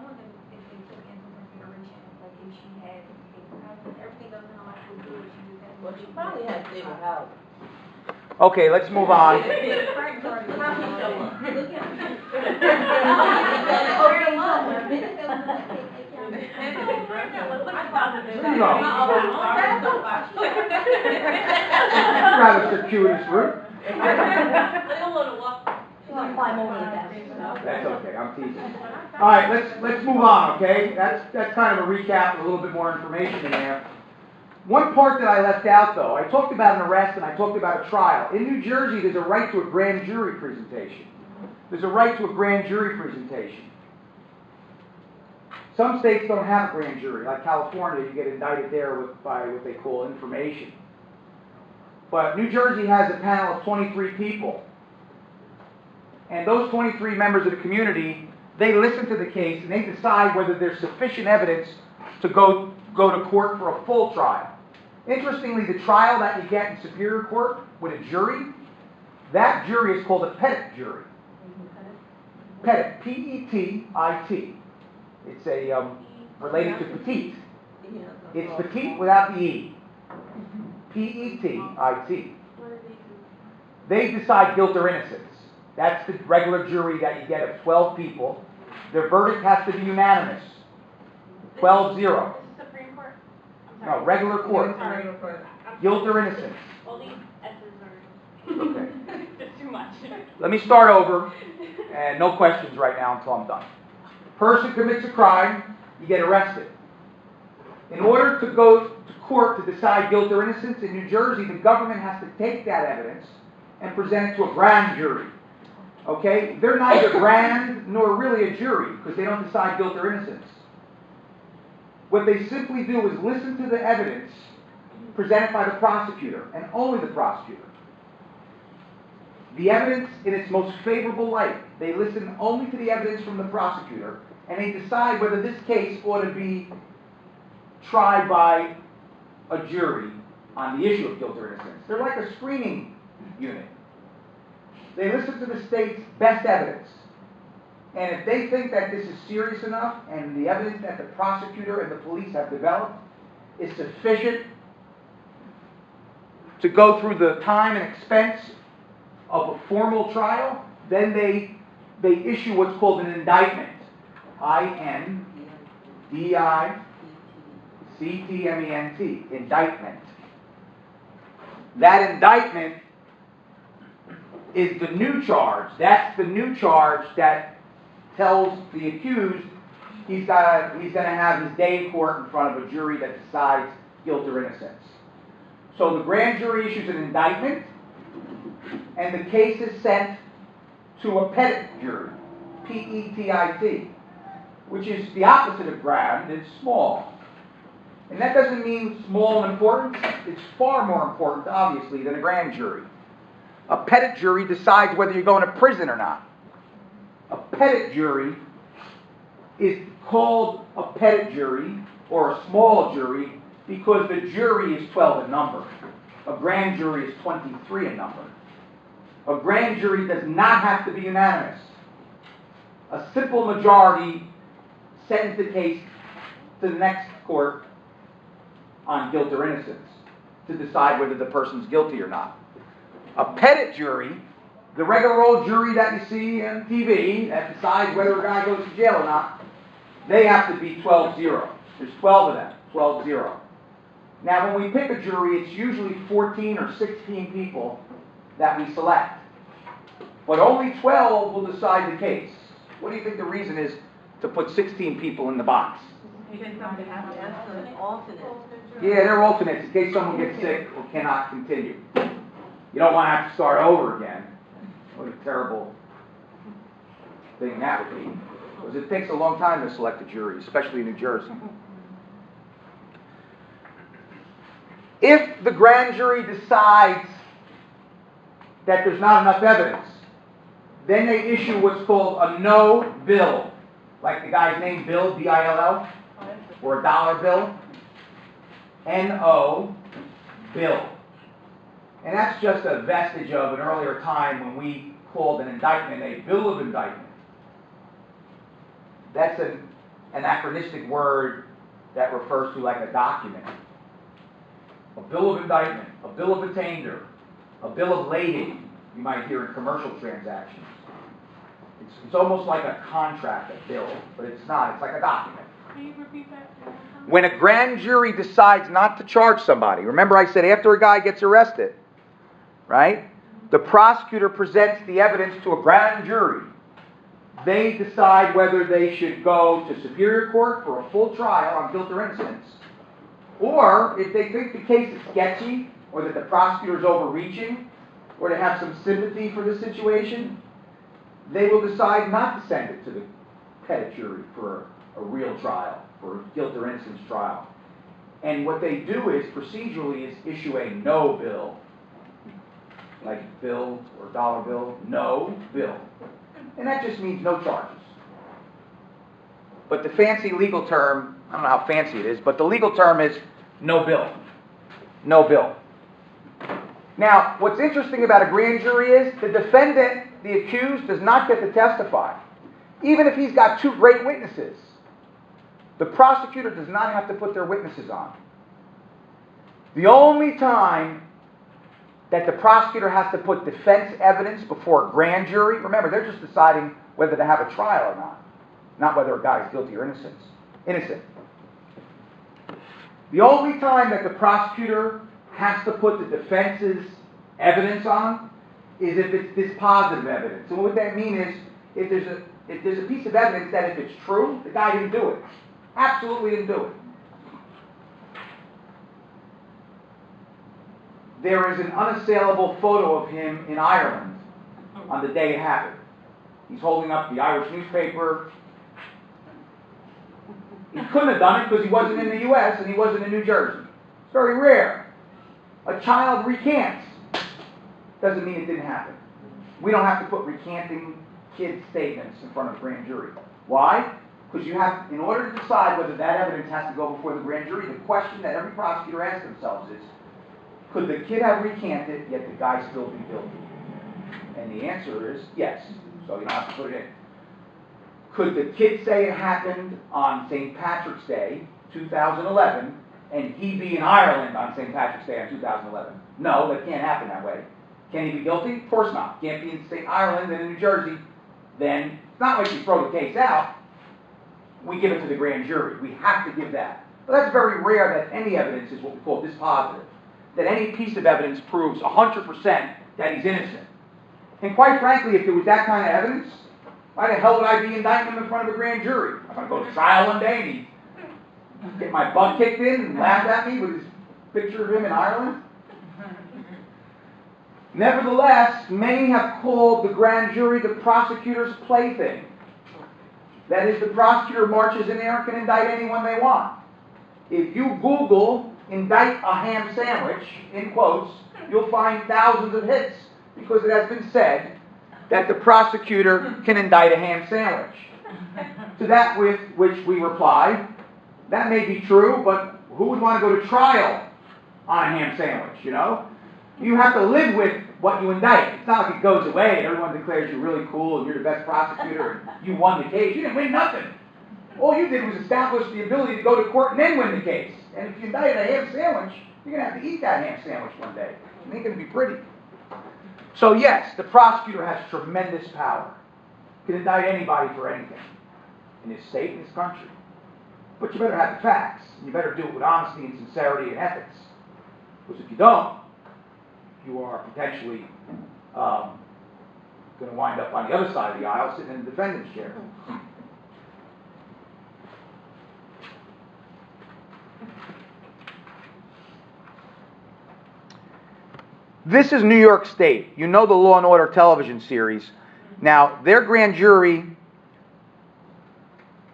wonder if they took into consideration, like, if she had stable housing, everything else in her life was good, she just had. Well, she probably has stable housing. Okay, let's move on. Rather circuitous route. She wants to climb over the desk. That's okay, I'm teasing. All right, let's move on, okay? That's kind of a recap with a little bit more information in there. One part that I left out, though, I talked about an arrest and I talked about a trial. In New Jersey, there's a right to a grand jury presentation. There's a right to a grand jury presentation. Some states don't have a grand jury, like California, you get indicted there by what they call information. But New Jersey has a panel of 23 people. And those 23 members of the community, they listen to the case and they decide whether there's sufficient evidence to go to court for a full trial. Interestingly, the trial that you get in Superior Court with a jury, that jury is called a petit jury. Petit, P-E-T-I-T. It's a related to petite. It's petite without the E. P-E-T-I-T. They decide guilt or innocence. That's the regular jury that you get of 12 people. Their verdict has to be unanimous. 12-0. Supreme Court? I'm No, sorry. regular court. Sorry. Guilt or innocence. All these S's are Okay. just too much. Let me start over, and no questions right now until I'm done. Person commits a crime, you get arrested. In order to go to court to decide guilt or innocence in New Jersey, the government has to take that evidence and present it to a grand jury. Okay? They're neither grand nor really a jury because they don't decide guilt or innocence. What they simply do is listen to the evidence presented by the prosecutor, and only the prosecutor. The evidence in its most favorable light. They listen only to the evidence from the prosecutor, and they decide whether this case ought to be tried by a jury on the issue of guilt or innocence. They're like a screening unit. They listen to the state's best evidence. And if they think that this is serious enough and the evidence that the prosecutor and the police have developed is sufficient to go through the time and expense of a formal trial, then they issue what's called an indictment. I-N-D-I-C-T-M-E-N-T. Indictment. That indictment is the new charge. That's the new charge that tells the accused he's gonna have his day in court in front of a jury that decides guilt or innocence. So the grand jury issues an indictment, and the case is sent to a petit jury, P-E-T-I-T, which is the opposite of grand. It's small. And that doesn't mean small and important. It's far more important, obviously, than a grand jury. A petit jury decides whether you're going to prison or not. A petit jury is called a petit jury or a small jury because the jury is 12 in number. A grand jury is 23 in number. A grand jury does not have to be unanimous. A simple majority sends the case to the next court on guilt or innocence. to decide whether the person's guilty or not. A petit jury, the regular old jury that you see on TV that decides whether a guy goes to jail or not, they have to be 12-0. There's 12 of them, 12-0. Now, when we pick a jury, it's usually 14 or 16 people that we select. But only 12 will decide the case. What do you think the reason is to put 16 people in the box? That's an alternate. Yeah, they're alternates in case someone gets sick or cannot continue. You don't want to have to start over again. What a terrible thing that would be. Because it takes a long time to select a jury, especially in New Jersey. If the grand jury decides that there's not enough evidence, then they issue what's called a no bill. Like the guy's name, Bill, B-I-L-L, or a dollar bill. N-O, bill. And that's just a vestige of an earlier time when we called an indictment a bill of indictment. That's an anachronistic word that refers to like a document. A bill of indictment, a bill of attainder, a bill of lading, you might hear in commercial transactions. It's almost like a contract, a bill, but it's not. It's like a document. Can you repeat that? When a grand jury decides not to charge somebody, remember I said after a guy gets arrested, right? The prosecutor presents the evidence to a grand jury. They decide whether they should go to Superior Court for a full trial on guilt or innocence, or if they think the case is sketchy, or that the prosecutor is overreaching, or they have some sympathy for the situation, they will decide not to send it to the petit jury for a real trial, for a guilt or innocence trial. And what they do is, procedurally, is issue a no bill. Like bill or dollar bill, no bill. And that just means no charges. But the fancy legal term, I don't know how fancy it is, but the legal term is no bill. No bill. Now, what's interesting about a grand jury is the defendant, the accused, does not get to testify. Even if he's got two great witnesses, the prosecutor does not have to put their witnesses on. The only time that the prosecutor has to put defense evidence before a grand jury, remember, they're just deciding whether to have a trial or not whether a guy is guilty or innocent. The only time that the prosecutor has to put the defense's evidence on is if it's dispositive evidence. And what that means is if there's a piece of evidence that if it's true, the guy didn't do it. Absolutely didn't do it. There is an unassailable photo of him in Ireland on the day it happened. He's holding up the Irish newspaper. He couldn't have done it because he wasn't in the U.S. and he wasn't in New Jersey. It's very rare. A child recants. Doesn't mean it didn't happen. We don't have to put recanting kids' statements in front of a grand jury. Why? Because you have, in order to decide whether that evidence has to go before the grand jury, the question that every prosecutor asks themselves is, could the kid have recanted, yet the guy still be guilty? And the answer is yes. So you don't have to put it in. Could the kid say it happened on St. Patrick's Day, 2011, and he be in Ireland on St. Patrick's Day in 2011? No, that can't happen that way. Can he be guilty? Of course not. Can't be in St. Ireland and in New Jersey. Then it's not like you throw the case out. We give it to the grand jury. We have to give that. But that's very rare that any evidence is what we call dispositive. That any piece of evidence proves 100% that he's innocent. And quite frankly, if there was that kind of evidence, why the hell would I be indicting him in front of a grand jury? I'm going to go to trial one day and he'd get my butt kicked in and laugh at me with his picture of him in Ireland. Nevertheless, many have called the grand jury the prosecutor's plaything. That is, the prosecutor marches in there and can indict anyone they want. If you Google indict a ham sandwich, in quotes, you'll find thousands of hits because it has been said that the prosecutor can indict a ham sandwich. To that with which we reply, that may be true, but who would want to go to trial on a ham sandwich, you know? You have to live with what you indict. It's not like it goes away and everyone declares you're really cool and you're the best prosecutor and you won the case. You didn't win nothing. All you did was establish the ability to go to court and then win the case. And if you indicted a ham sandwich, You're gonna have to eat that ham sandwich one day. It ain't gonna be pretty. So yes, the prosecutor has tremendous power. Can indict anybody for anything in this state, in this country. But you better have the facts. And you better do it with honesty and sincerity and ethics. Because if you don't, you are potentially going to wind up on the other side of the aisle sitting in the defendant's chair. This is New York State. You know the Law and Order television series. Now, their grand jury,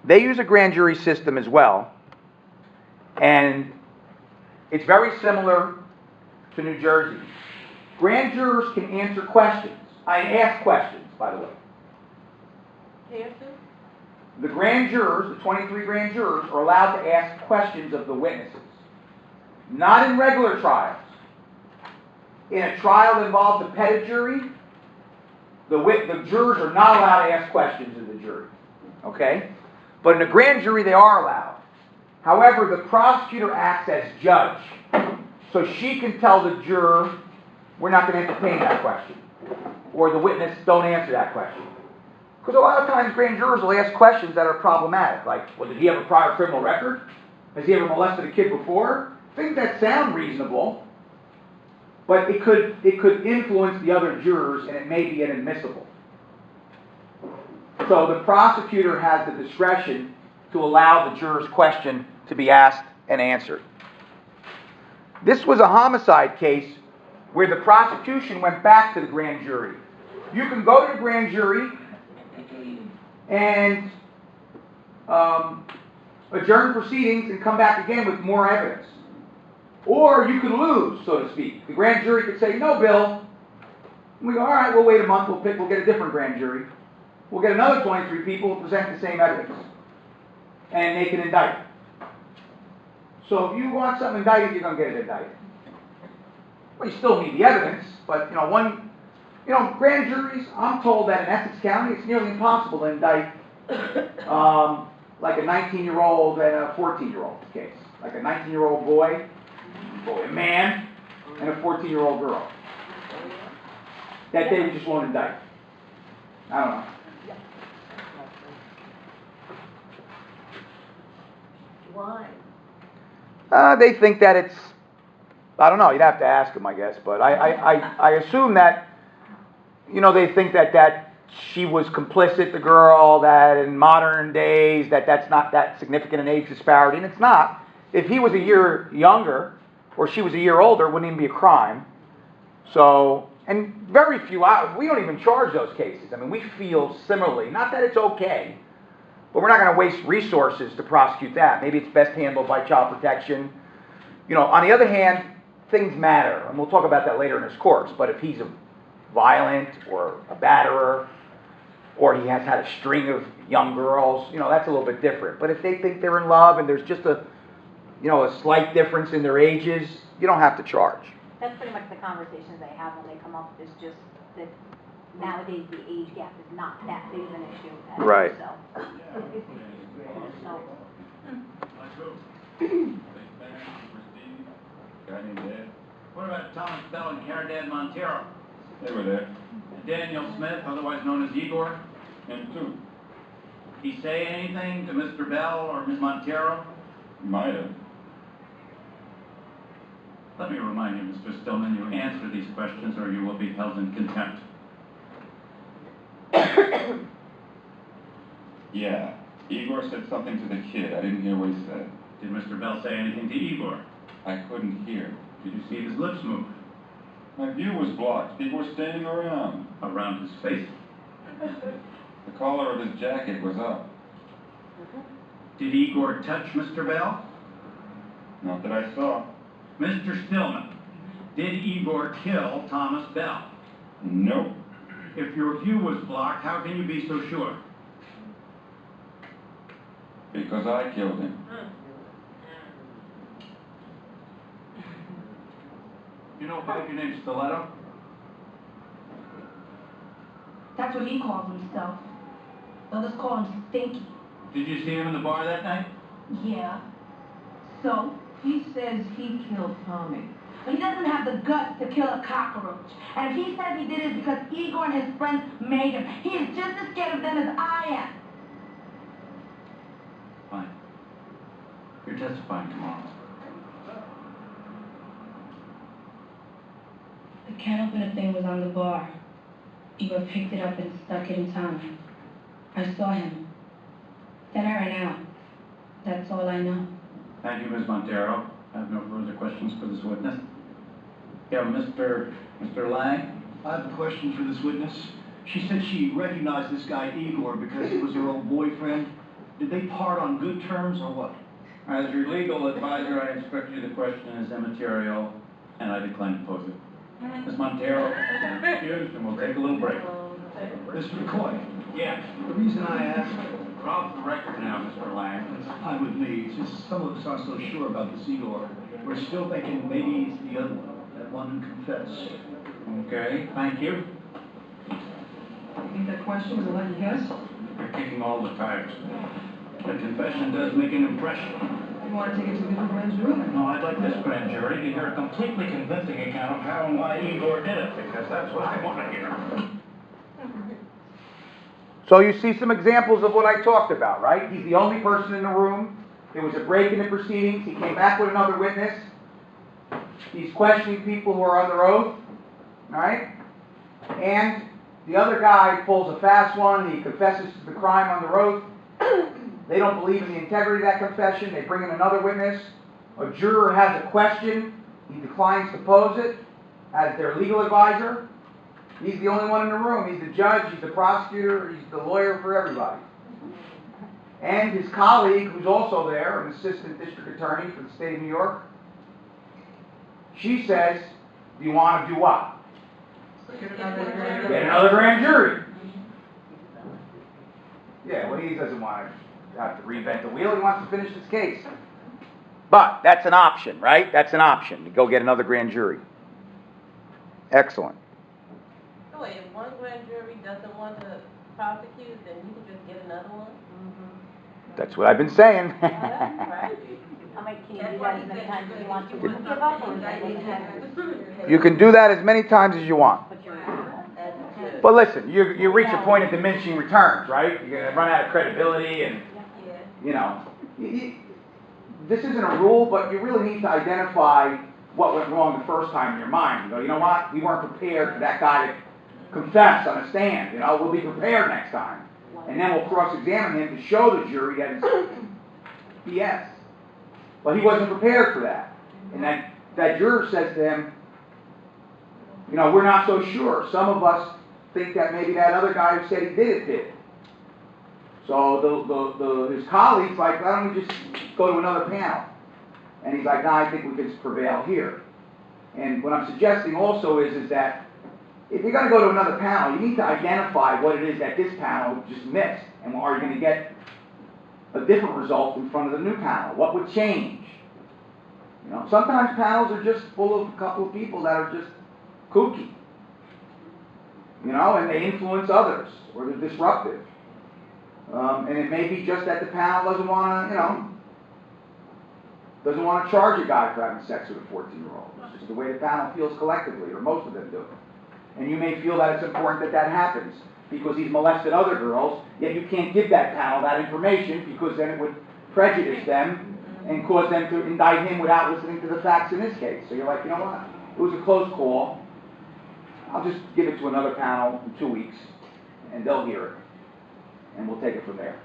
they use a grand jury system as well. And it's very similar to New Jersey. Grand jurors can answer questions. I ask questions, by the way. The grand jurors, the 23 grand jurors, are allowed to ask questions of the witnesses. Not in regular trials. In a trial that involves a pedigree, the jurors are not allowed to ask questions of the jury. Okay? But in a grand jury, they are allowed. However, the prosecutor acts as judge. So she can tell the juror, we're not going to entertain that question. Or the witness, don't answer that question. Because a lot of times grand jurors will ask questions that are problematic. Like, well, did he have a prior criminal record? Has he ever molested a kid before? Things that sound reasonable, but it could influence the other jurors and it may be inadmissible. So the prosecutor has the discretion to allow the juror's question to be asked and answered. This was a homicide case where the prosecution went back to the grand jury. You can go to the grand jury and adjourn proceedings and come back again with more evidence. Or you could lose, so to speak. The grand jury could say, no, Bill. And we go, all right, we'll wait a month, we'll get a different grand jury. We'll get another 23 people who present the same evidence. And they can indict. So if you want something indicted, you're going to get it indicted. Well, you still need the evidence, but grand juries, I'm told that in Essex County, it's nearly impossible to indict like a 19-year-old and a 14-year-old case. Like a 19-year-old boy, a man, and a 14-year-old girl. That they just won't indict. I don't know. Why? They think that it's, I don't know, you'd have to ask them, I guess, but I assume that, they think that she was complicit, the girl, that in modern days that's not that significant an age disparity, and it's not. If he was a year younger, or she was a year older, it wouldn't even be a crime. So, and very few, we don't even charge those cases. I mean, we feel similarly, not that it's okay, but we're not going to waste resources to prosecute that. Maybe it's best handled by child protection. On the other hand, things matter, and we'll talk about that later in this course, but if he's a violent or a batterer, or he has had a string of young girls, that's a little bit different. But if they think they're in love and there's just a slight difference in their ages, you don't have to charge. That's pretty much the conversations they have when they come up, is just that nowadays the age gap is not that big of an issue. Right. So. What about Thomas Bell and Caridad Montero? They were there. Daniel Smith, otherwise known as Igor? And two. Did he say anything to Mr. Bell or Ms. Montero? Might have. Let me remind you, Mr. Stillman, you answer these questions or you will be held in contempt. Yeah. Igor said something to the kid. I didn't hear what he said. Did Mr. Bell say anything to Igor? I couldn't hear. Did you see his lips move? My view was blocked. People were standing around. Around his face? The collar of his jacket was up. Did Igor touch Mr. Bell? Not that I saw. Mr. Stillman, did Igor kill Thomas Bell? Nope. If your view was blocked, how can you be so sure? Because I killed him. You know about your name, Stiletto? That's what he calls himself. Others call him Stinky. Did you see him in the bar that night? Yeah. So? He says he killed Tommy. But he doesn't have the guts to kill a cockroach. And if he says he did it because Igor and his friends made him, he is just as scared of them as I am. Fine. You're testifying tomorrow. The can opener thing was on the bar. Igor picked it up and stuck it in Tommy. I saw him. Then I ran out. That's all I know. Thank you, Ms. Montero. I have no further questions for this witness. Yeah, Mr. Lang? I have a question for this witness. She said she recognized this guy Igor because he was her old boyfriend. Did they part on good terms or what? As your legal advisor, I instruct you the question is immaterial, and I decline to pose it. Ms. Montero, excused, and we'll take a little break. Mr. McCoy. Yeah. The reason I asked, We're off the record now, Mr. Lang. it's fine with me. It's just some of us aren't so sure about this Igor. We're still thinking maybe he's the other one, that one who confessed. Okay, thank you. You think that question was a lucky guess? You're kicking all the tires. The confession does make an impression. You want to take it to a different grand jury? No, I'd like this grand jury to hear a completely convincing account of how and why Igor did it, because that's what I want to hear. So you see some examples of what I talked about, right? He's the only person in the room. There was a break in the proceedings. He came back with another witness. He's questioning people who are under oath, right? And the other guy pulls a fast one. He confesses to the crime under oath. They don't believe in the integrity of that confession. They bring in another witness. A juror has a question. He declines to pose it as their legal advisor. He's the only one in the room. He's the judge, he's the prosecutor, he's the lawyer for everybody. And his colleague, who's also there, an assistant district attorney for the state of New York, she says, do you want to do what? Get another grand jury. Yeah, well, he doesn't want to have to reinvent the wheel. He wants to finish this case. But that's an option, right? That's an option, to go get another grand jury. Excellent. So wait, if one grand jury doesn't want to prosecute, then you can just get another one? That's what I've been saying. Right. I mean, can you do that as many times as you want to? Give up or is that what you have? You can do that as many times as you want. But you're But listen, you reach a point of diminishing returns, right? You're going to run out of credibility and, you know. This isn't a rule, but you really need to identify what went wrong the first time in your mind. You go, you know what? We weren't prepared for that guy to confess on a stand. You know, we'll be prepared next time. And then we'll cross-examine him to show the jury that it's BS. But he wasn't prepared for that. And that juror says to him, you know, we're not so sure. Some of us think that maybe that other guy who said he did it. So his colleague's like, why don't we just go to another panel? And he's like, no, I think we can prevail here. And what I'm suggesting also is that if you're going to go to another panel, you need to identify what it is that this panel just missed. And are you going to get a different result in front of the new panel? What would change? You know, sometimes panels are just full of a couple of people that are just kooky. You know, and they influence others, or they're disruptive. And it may be just that the panel doesn't want to, you know, doesn't want to charge a guy for having sex with a 14-year-old. It's just the way the panel feels collectively, or most of them do. And you may feel that it's important that that happens because he's molested other girls, yet you can't give that panel that information because then it would prejudice them and cause them to indict him without listening to the facts in this case. So you're like, you know what? It was a close call. I'll just give it to another panel in 2 weeks, and they'll hear it. And we'll take it from there.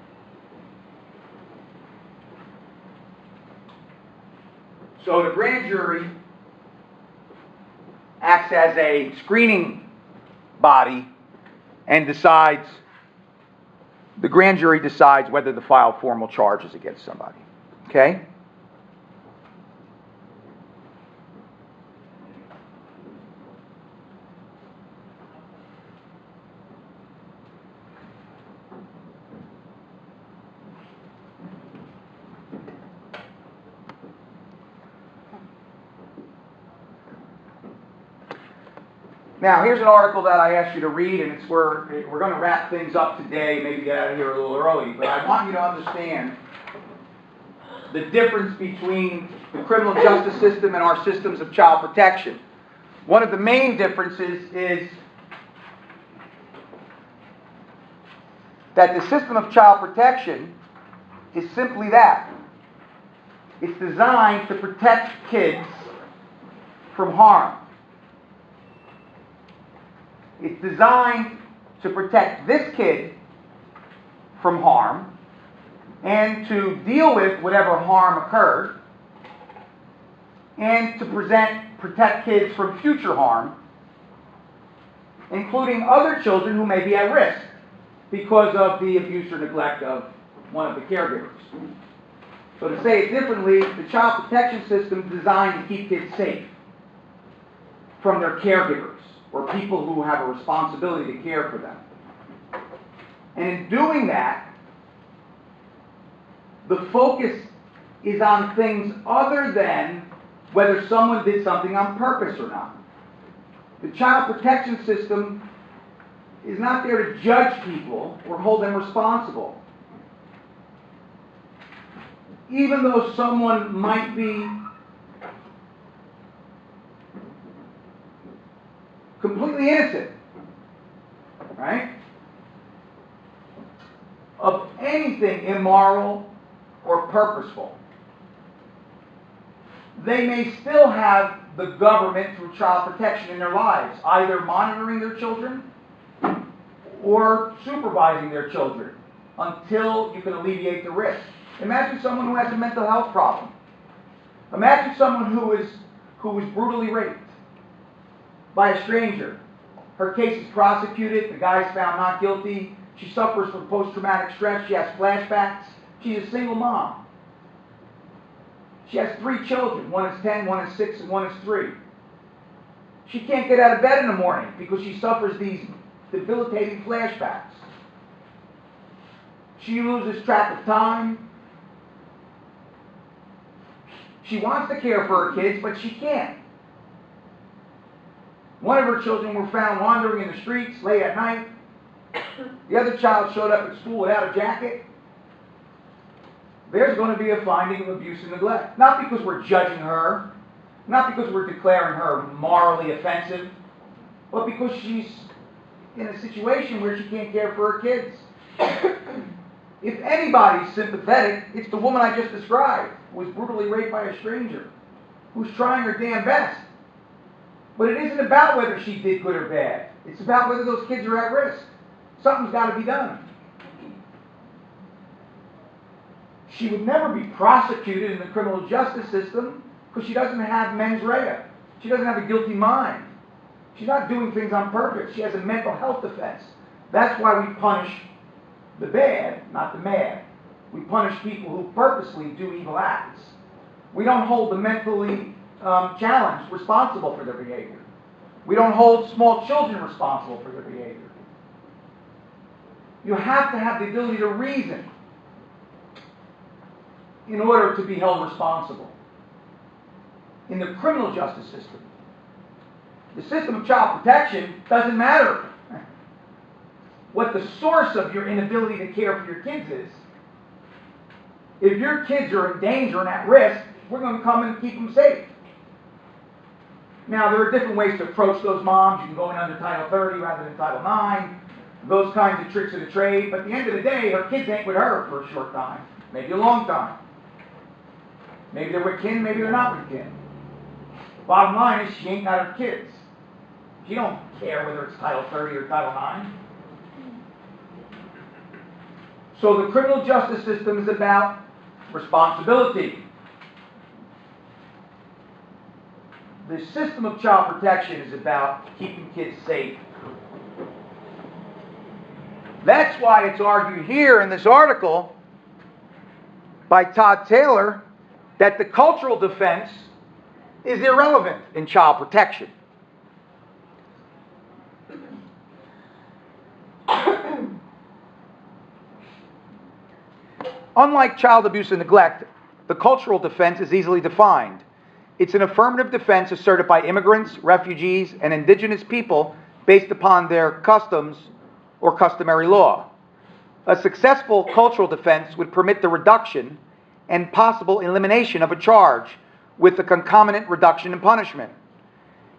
So the grand jury acts as a screening body and decides, the grand jury decides whether to file formal charges against somebody. Okay? Now, here's an article that I asked you to read, and it's where we're going to wrap things up today, maybe get out of here a little early, but I want you to understand the difference between the criminal justice system and our systems of child protection. One of the main differences is that the system of child protection is simply that. It's designed to protect kids from harm. It's designed to protect this kid from harm and to deal with whatever harm occurred and to protect kids from future harm, including other children who may be at risk because of the abuse or neglect of one of the caregivers. So to say it differently, the child protection system is designed to keep kids safe from their caregivers or people who have a responsibility to care for them. And in doing that, the focus is on things other than whether someone did something on purpose or not. The child protection system is not there to judge people or hold them responsible. Even though someone might be completely innocent, right, of anything immoral or purposeful, they may still have the government through child protection in their lives, either monitoring their children or supervising their children until you can alleviate the risk. Imagine someone who has a mental health problem. Imagine someone who was brutally raped by a stranger. Her case is prosecuted, the guy's found not guilty, she suffers from post-traumatic stress, she has flashbacks, she's a single mom. She has 3 children, one is 10, one is 6, and one is 3. She can't get out of bed in the morning because she suffers these debilitating flashbacks. She loses track of time. She wants to care for her kids, but she can't. One of her children were found wandering in the streets late at night. The other child showed up at school without a jacket. There's going to be a finding of abuse and neglect. Not because we're judging her, not because we're declaring her morally offensive, but because she's in a situation where she can't care for her kids. If anybody's sympathetic, it's the woman I just described, who was brutally raped by a stranger, who's trying her damn best. But it isn't about whether she did good or bad. It's about whether those kids are at risk. Something's got to be done. She would never be prosecuted in the criminal justice system because she doesn't have mens rea. She doesn't have a guilty mind. She's not doing things on purpose. She has a mental health defense. That's why we punish the bad, not the mad. We punish people who purposely do evil acts. We don't hold the mentally challenged responsible for their behavior. We don't hold small children responsible for their behavior. You have to have the ability to reason in order to be held responsible. In the criminal justice system, the system of child protection doesn't matter what the source of your inability to care for your kids is. If your kids are in danger and at risk, we're going to come and keep them safe. Now, there are different ways to approach those moms. You can go in under Title 30 rather than Title 9. Those kinds of tricks of the trade. But at the end of the day, her kids ain't with her for a short time. Maybe a long time. Maybe they're with kin, maybe they're not with kin. Bottom line is, she ain't got her kids. She don't care whether it's Title 30 or Title 9. So the criminal justice system is about responsibility. The system of child protection is about keeping kids safe. That's why it's argued here in this article by Todd Taylor that the cultural defense is irrelevant in child protection. Unlike child abuse and neglect, the cultural defense is easily defined. It's an affirmative defense asserted by immigrants, refugees, and indigenous people based upon their customs or customary law. A successful cultural defense would permit the reduction and possible elimination of a charge with a concomitant reduction in punishment.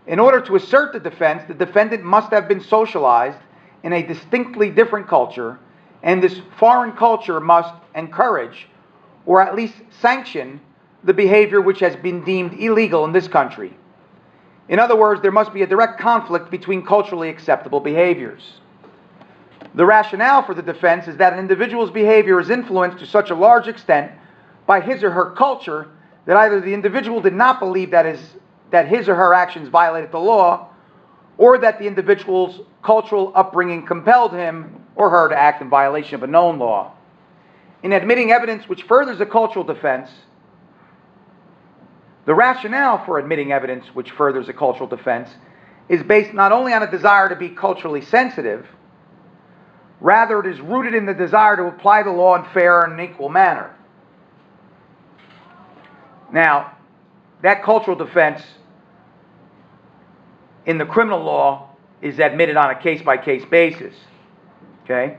In order to assert the defense, the defendant must have been socialized in a distinctly different culture, and this foreign culture must encourage, or at least sanction, the behavior which has been deemed illegal in this country. In other words, there must be a direct conflict between culturally acceptable behaviors. The rationale for the defense is that an individual's behavior is influenced to such a large extent by his or her culture that either the individual did not believe that his or her actions violated the law, or that the individual's cultural upbringing compelled him or her to act in violation of a known law. In admitting evidence which furthers a cultural defense, the rationale for admitting evidence which furthers a cultural defense is based not only on a desire to be culturally sensitive, rather it is rooted in the desire to apply the law in fair and equal manner. Now, that cultural defense in the criminal law is admitted on a case-by-case basis, okay?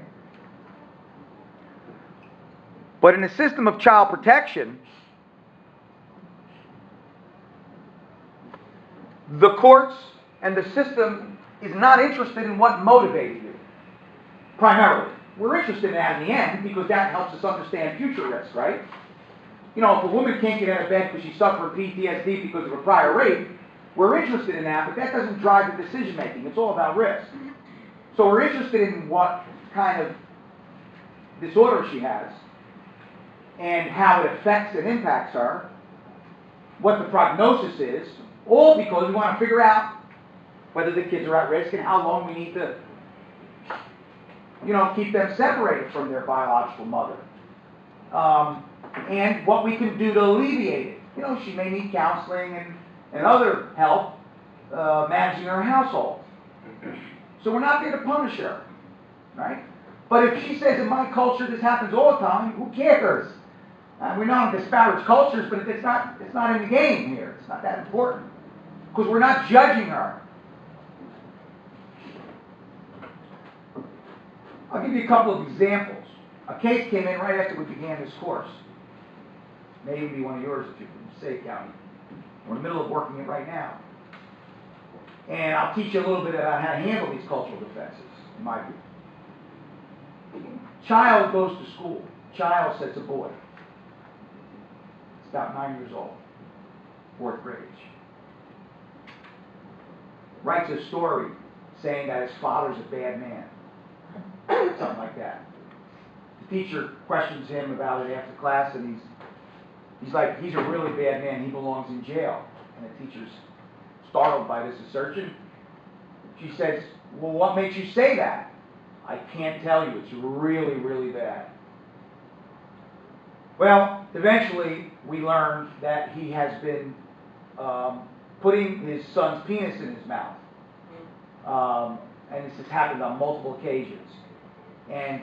But in a system of child protection, the courts and the system is not interested in what motivated you, primarily. We're interested in that in the end because that helps us understand future risks, right? You know, if a woman can't get out of bed because she suffered PTSD because of a prior rape, we're interested in that, but that doesn't drive the decision making. It's all about risk. So we're interested in what kind of disorder she has and how it affects and impacts her, what the prognosis is, all because we want to figure out whether the kids are at risk and how long we need to, keep them separated from their biological mother. And what we can do to alleviate it. She may need counseling and other help managing her household. So we're not there to punish her, right? But if she says, in my culture this happens all the time, who cares? We don't disparage cultures, but it's not in the game here. It's not that important. Because we're not judging her. I'll give you a couple of examples. A case came in right after we began this course. May even be one of yours if you're from Passaic County. We're in the middle of working it right now. And I'll teach you a little bit about how to handle these cultural defenses, in my view. Child goes to school. Child says a boy. It's about 9 years old, 4th grade. Writes a story saying that his father's a bad man. Something like that. The teacher questions him about it after class, and he's like, he's a really bad man, he belongs in jail. And the teacher's startled by this assertion. She says, well, what makes you say that? I can't tell you, it's really, really bad. Well, eventually we learned that he has been putting his son's penis in his mouth. And this has happened on multiple occasions. And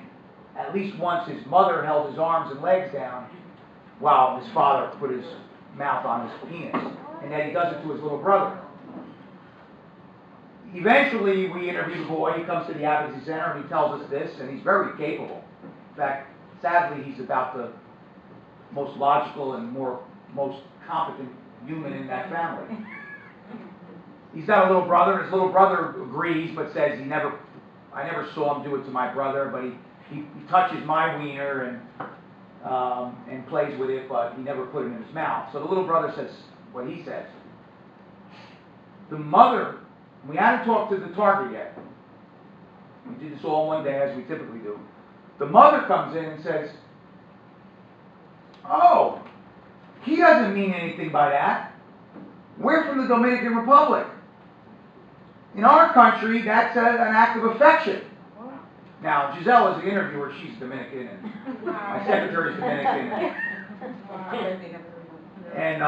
at least once his mother held his arms and legs down while his father put his mouth on his penis. And that he does it to his little brother. Eventually, we interview the boy. He comes to the advocacy center and he tells us this, and he's very capable. In fact, sadly, he's about the most logical and most competent human in that family. He's got a little brother. His little brother agrees, but says I never saw him do it to my brother, but he touches my wiener and plays with it, but he never put it in his mouth. So the little brother says what he says. The mother, we hadn't talked to the target yet. We did this all one day, as we typically do. The mother comes in and says, oh, he doesn't mean anything by that. We're from the Dominican Republic. In our country, that's an act of affection. Now, Giselle is the interviewer. She's Dominican, and my secretary's Dominican. And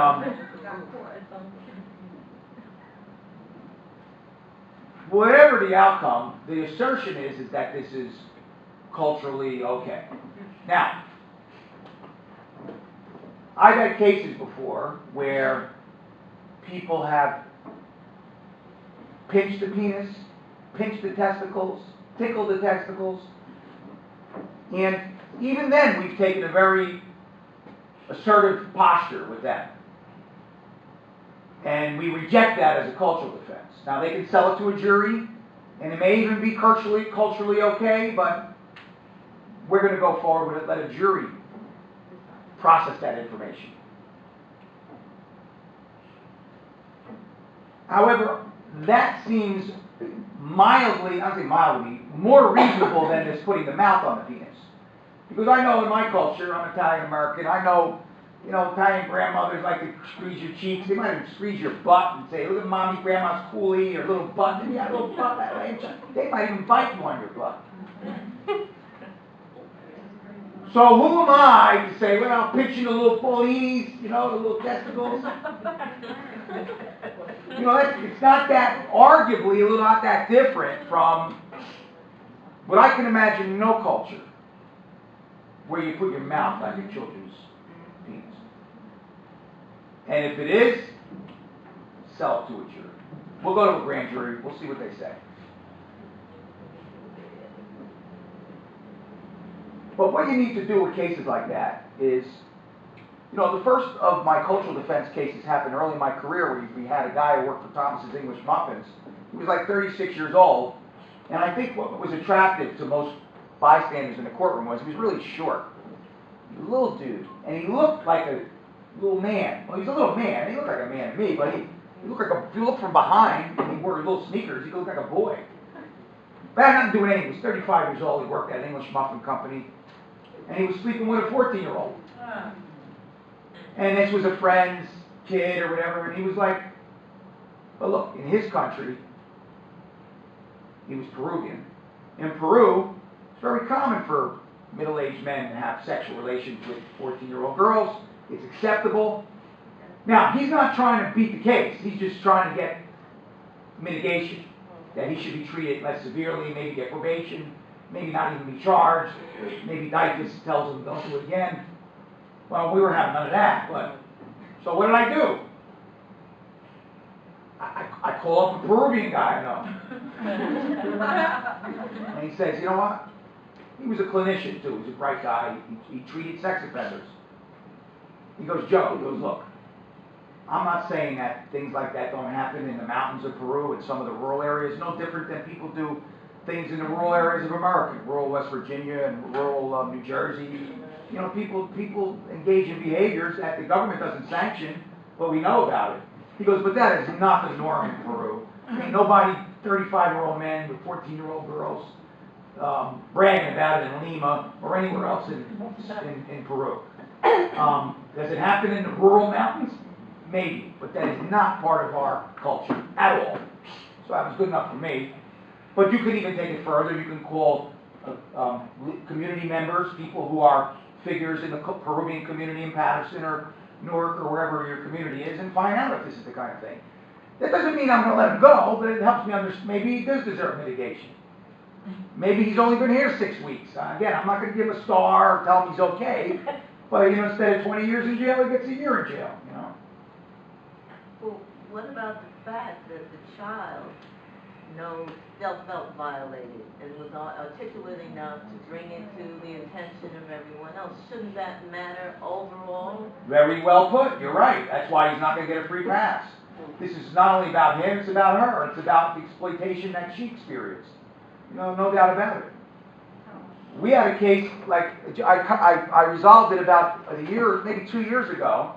whatever the outcome, the assertion is that this is culturally okay. Now, I've had cases before where people have pinched the penis, pinched the testicles, tickled the testicles, and even then we've taken a very assertive posture with them. And we reject that as a cultural defense. Now, they can sell it to a jury, and it may even be culturally okay, but we're going to go forward with it, let a jury process that information. However, that seems mildly, I don't say mildly, more reasonable than just putting the mouth on the penis. Because I know in my culture, I'm Italian American, I know, Italian grandmothers like to squeeze your cheeks. They might even squeeze your butt and say, look at mommy, grandma's coolie, or little butt. Maybe a little butt that way. They might even bite you on your butt. So who am I to say, well, pinching the little polinis, the little testicles? It's not that, arguably, a little not that different from what I can imagine in no culture where you put your mouth on your children's penis. And if it is, sell it to a jury. We'll go to a grand jury. We'll see what they say. But what you need to do with cases like that is, the first of my cultural defense cases happened early in my career where we had a guy who worked for Thomas's English Muffins. He was like 36 years old. And I think what was attractive to most bystanders in the courtroom was he was really short. He was a little dude. And he looked like a little man. Well, he's a little man. He looked like a man to me, but he looked like if you look from behind and he wore little sneakers, he looked like a boy. But I had nothing to do with anything. He was 35 years old. He worked at an English muffin company. And he was sleeping with a 14-year-old. And this was a friend's kid or whatever. And he was like, but look, in his country, he was Peruvian. In Peru, it's very common for middle-aged men to have sexual relations with 14-year-old girls. It's acceptable. Now, he's not trying to beat the case. He's just trying to get mitigation. That he should be treated less severely, maybe get probation, maybe not even be charged. Maybe DIFUS tells him don't do it again. Well, we were having none of that, but, so what did I do? I call up a Peruvian guy I know. And he says, you know what? He was a clinician too, he was a bright guy, he treated sex offenders. He goes, Joe, he goes, look, I'm not saying that things like that don't happen in the mountains of Peru and some of the rural areas, no different than people do things in the rural areas of America, rural West Virginia and rural New Jersey. People engage in behaviors that the government doesn't sanction, but we know about it. He goes, but that is not the norm in Peru. I mean, nobody, 35-year-old men with 14-year-old girls, bragging about it in Lima or anywhere else in Peru. Does it happen in the rural mountains? Maybe, but that is not part of our culture at all. So that was good enough for me. But you can even take it further. You can call community members, people who are figures in the Peruvian community in Patterson or Newark or wherever your community is, and find out if this is the kind of thing. That doesn't mean I'm going to let him go, but it helps me understand. Maybe he does deserve mitigation. Maybe he's only been here 6 weeks. Again, I'm not going to give him a star or tell him he's okay, but instead of 20 years in jail, he gets a year in jail. Well, what about the fact that the child felt violated and was articulate enough to bring it to the attention of everyone else? Shouldn't that matter overall? Very well put. You're right. That's why he's not going to get a free pass. This is not only about him, it's about her. It's about the exploitation that she experienced. No doubt about it. We had a case, like, I resolved it about a year, maybe 2 years ago.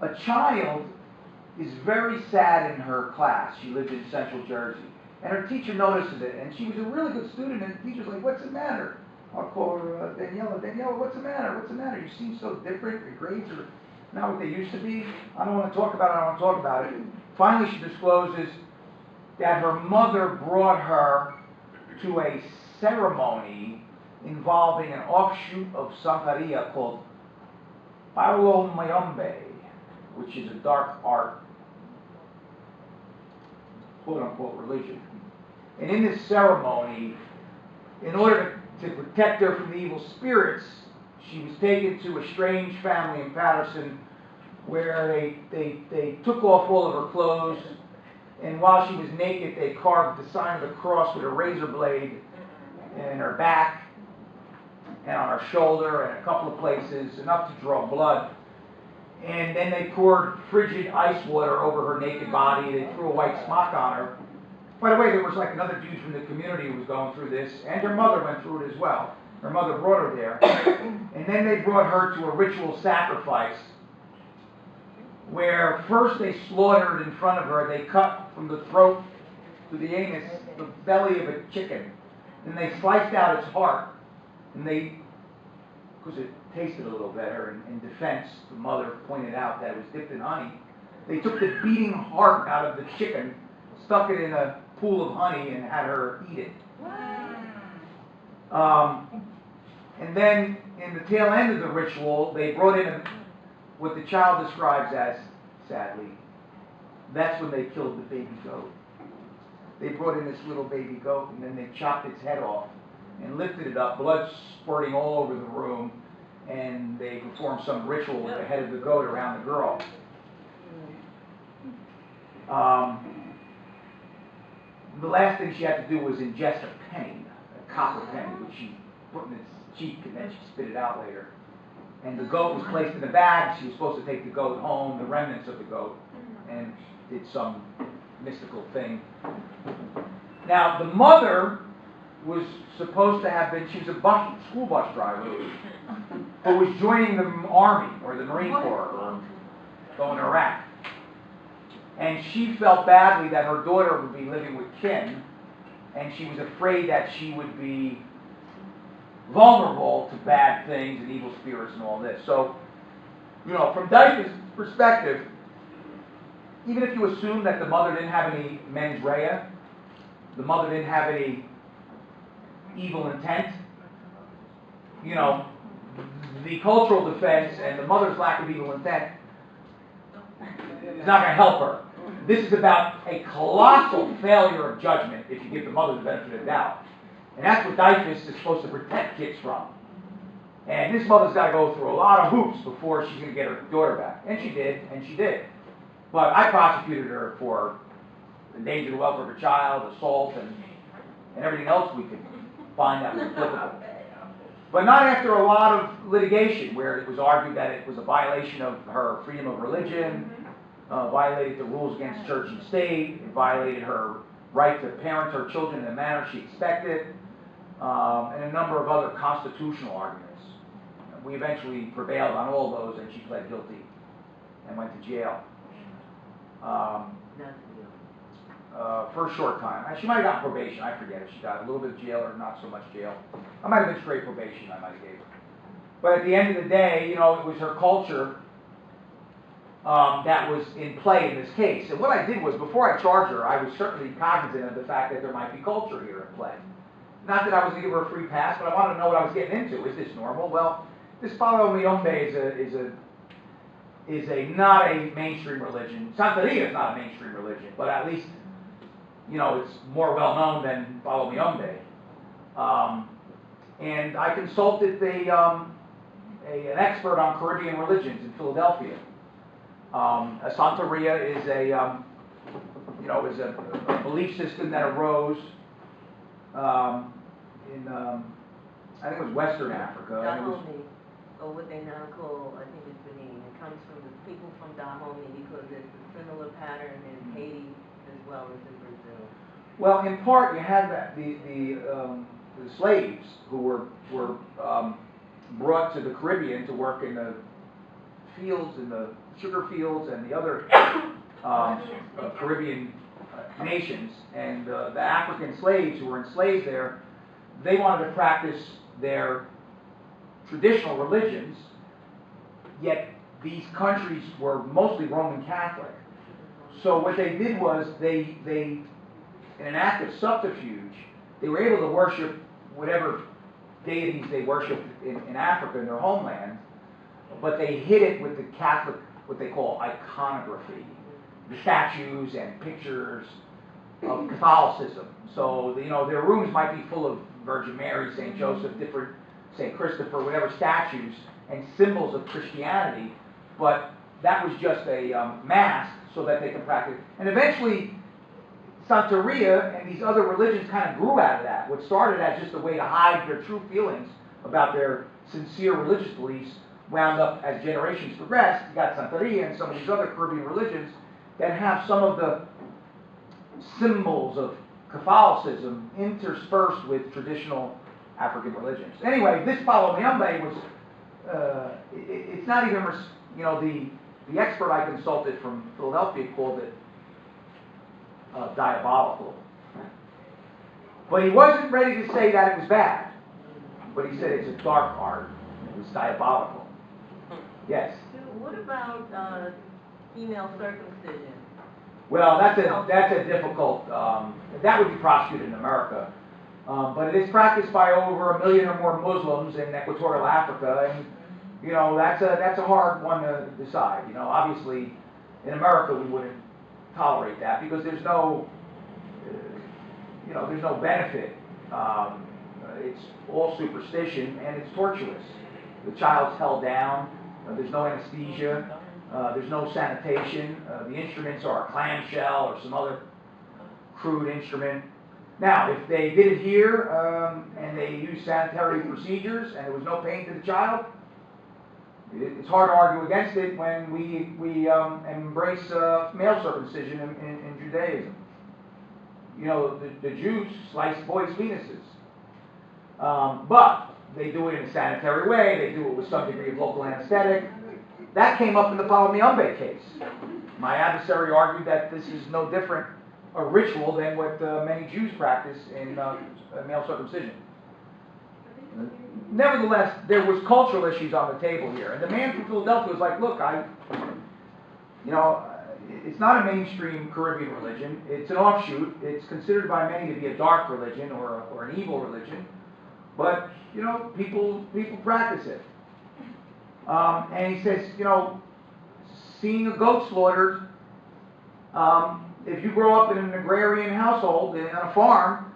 A child is very sad in her class. She lived in Central Jersey. And her teacher notices it. And she was a really good student. And the teacher's like, what's the matter? I'll call her Daniela. Daniela, what's the matter? What's the matter? You seem so different. Your grades are not what they used to be. I don't want to talk about it. I don't want to talk about it. Finally, she discloses that her mother brought her to a ceremony involving an offshoot of Santeria called Palo Mayombe, which is a dark art, quote-unquote, religion. And in this ceremony, in order to protect her from the evil spirits, she was taken to a strange family in Patterson where they took off all of her clothes, and while she was naked, they carved the sign of the cross with a razor blade in her back. and on her shoulder and a couple of places, enough to draw blood. And then they poured frigid ice water over her naked body. They threw a white smock on her. By the way, there was like another dude from the community who was going through this, and her mother went through it as well. Her mother brought her there. And then they brought her to a ritual sacrifice where first they slaughtered in front of her. They cut from the throat to the anus the belly of a chicken. And they sliced out its heart. And they, because it tasted a little better, in defense, the mother pointed out that it was dipped in honey. They took the beating heart out of the chicken, stuck it in a pool of honey, and had her eat it. And then, in the tail end of the ritual, they brought in what the child describes as, sadly, that's when they killed the baby goat. They brought in this little baby goat, and then they chopped its head off and lifted it up, blood spurting all over the room, and they performed some ritual with the head of the goat around the girl. The last thing she had to do was ingest a penny, a copper penny, which she put in its cheek, and then she spit it out later. And the goat was placed in a bag. She was supposed to take the goat home, the remnants of the goat, and did some mystical thing. Now, the mother was supposed to have been, she was a school bus driver who was joining the Army or the Marine Corps or going to Iraq. And she felt badly that her daughter would be living with kin, and she was afraid that she would be vulnerable to bad things and evil spirits and all this. So, from Dyke's perspective, even if you assume that the mother didn't have any mens rea, the mother didn't have any evil intent, the cultural defense and the mother's lack of evil intent is not going to help her. This is about a colossal failure of judgment if you give the mother the benefit of the doubt. And that's what Dyke is supposed to protect kids from. And this mother's got to go through a lot of hoops before she's going to get her daughter back. And she did. But I prosecuted her for endanger the welfare of a child, assault, and everything else we could find that was applicable. But not after a lot of litigation where it was argued that it was a violation of her freedom of religion, violated the rules against church and state, it violated her right to parent her children in the manner she expected, and a number of other constitutional arguments. We eventually prevailed on all those, and she pled guilty and went to jail. For a short time. She might have gotten probation, I forget if she got a little bit of jail or not so much jail. I might have been straight probation I might have gave her. But at the end of the day, it was her culture that was in play in this case. And what I did was, before I charged her, I was certainly cognizant of the fact that there might be culture here at play. Not that I was going to give her a free pass, but I wanted to know what I was getting into. Is this normal? Well, this Palo Mayombe is not a mainstream religion. Santeria is not a mainstream religion, but at least, it's more well known than Palo Mayombe. And I consulted an expert on Caribbean religions in Philadelphia. A Santeria is a belief system that arose in I think it was Western Africa. Dahomey, or what they now call, I think it's Benin. It comes from the people from Dahomey because there's a similar pattern in Haiti as well as in Brazil. Well, in part, you had that the slaves who were brought to the Caribbean to work in the fields, in the sugar fields, and the other Caribbean nations, and the African slaves who were enslaved there, they wanted to practice their traditional religions, yet these countries were mostly Roman Catholic. So what they did was they in an act of subterfuge, they were able to worship whatever deities they worshipped in Africa, in their homeland, but they hid it with the Catholic, what they call iconography, the statues and pictures of Catholicism. So, their rooms might be full of Virgin Mary, St. Joseph, different St. Christopher, whatever statues and symbols of Christianity, but that was just a mask so that they could practice. And eventually, Santeria and these other religions kind of grew out of that. What started as just a way to hide their true feelings about their sincere religious beliefs wound up, as generations progressed, you got Santeria and some of these other Caribbean religions that have some of the symbols of Catholicism interspersed with traditional African religions. Anyway, this Palo Mayombe was, it's not even, the expert I consulted from Philadelphia called it diabolical. But he wasn't ready to say that it was bad. But he said it's a dark art. It was diabolical. Yes? What about, female circumcision? Well, that's a difficult, that would be prosecuted in America. But it is practiced by over 1 million or more Muslims in Equatorial Africa, and, that's a hard one to decide. Obviously, in America we wouldn't tolerate that because there's no benefit. It's all superstition and it's torturous. The child's held down, there's no anesthesia, there's no sanitation, the instruments are a clamshell or some other crude instrument. Now, if they did it here and they used sanitary procedures and there was no pain to the child, it's hard to argue against it when we embrace male circumcision in Judaism. The Jews slice boys' penises. But they do it in a sanitary way, they do it with some degree of local anesthetic. That came up in the Palo Mayombe case. My adversary argued that this is no different a ritual than what many Jews practice in male circumcision. Nevertheless, there was cultural issues on the table here. And the man from Philadelphia was like, look, it's not a mainstream Caribbean religion. It's an offshoot. It's considered by many to be a dark religion or an evil religion. But, people practice it. And he says, seeing a goat slaughtered, if you grow up in an agrarian household, on a farm,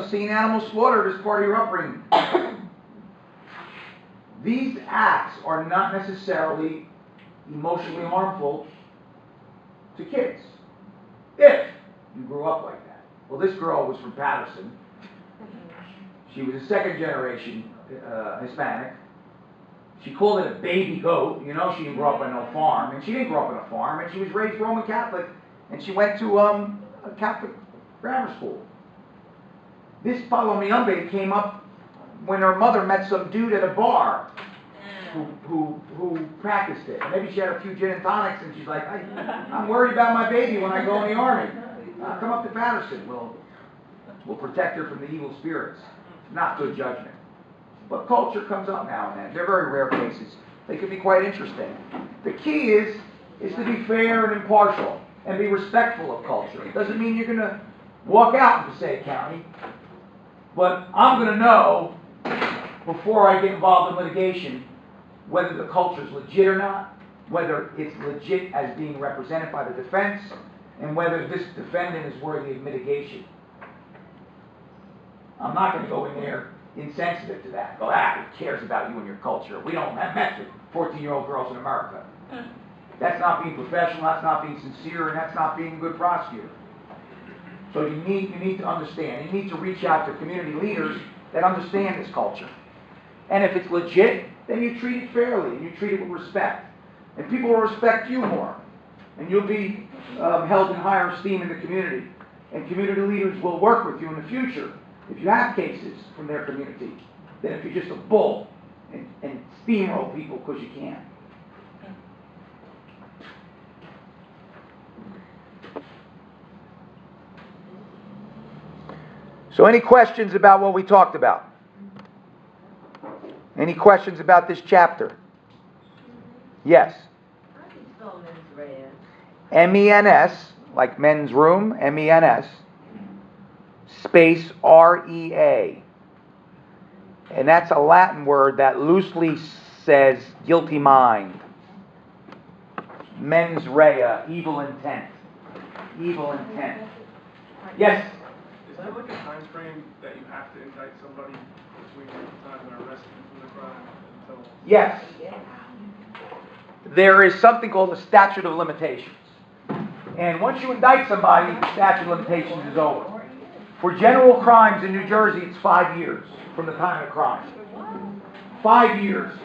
seeing animals slaughtered is part of your upbringing. These acts are not necessarily emotionally harmful to kids, if you grew up like that. Well, this girl was from Patterson. She was a second generation Hispanic. She called it a baby goat. She didn't grow up on no farm, and she didn't grow up on a farm, and she was raised Roman Catholic, and she went to a Catholic grammar school. This Palo Mayombe came up when her mother met some dude at a bar who practiced it. Maybe she had a few gin and tonics, and she's like, I'm worried about my baby when I go in the army. Come up to Patterson. We'll protect her from the evil spirits. Not good judgment. But culture comes up now and then. They're very rare cases. They can be quite interesting. The key is to be fair and impartial and be respectful of culture. It doesn't mean you're going to walk out in Passaic County, but I'm going to know before I get involved in litigation whether the culture is legit or not, whether it's legit as being represented by the defense, and whether this defendant is worthy of mitigation. I'm not going to go in there insensitive to that. Go, who cares about you and your culture? We don't have mess with 14-year-old girls in America. That's not being professional, that's not being sincere, and that's not being a good prosecutor. So you need to understand. You need to reach out to community leaders that understand this culture. And if it's legit, then you treat it fairly, and you treat it with respect. And people will respect you more. And you'll be held in higher esteem in the community. And community leaders will work with you in the future if you have cases from their community than if you're just a bull and steamroll people because you can. So any questions about what we talked about? Any questions about this chapter? Yes. How do you spell mens rea? M-E-N-S, like men's room, M-E-N-S, space R-E-A. And that's a Latin word that loosely says guilty mind. Mens rea, evil intent. Evil intent. Yes? Is there like a time frame that you have to indict somebody between the time they're arrested from the crime until? Yes. There is something called the statute of limitations. And once you indict somebody, the statute of limitations is over. For general crimes in New Jersey, it's 5 years from the time of the crime. 5 years.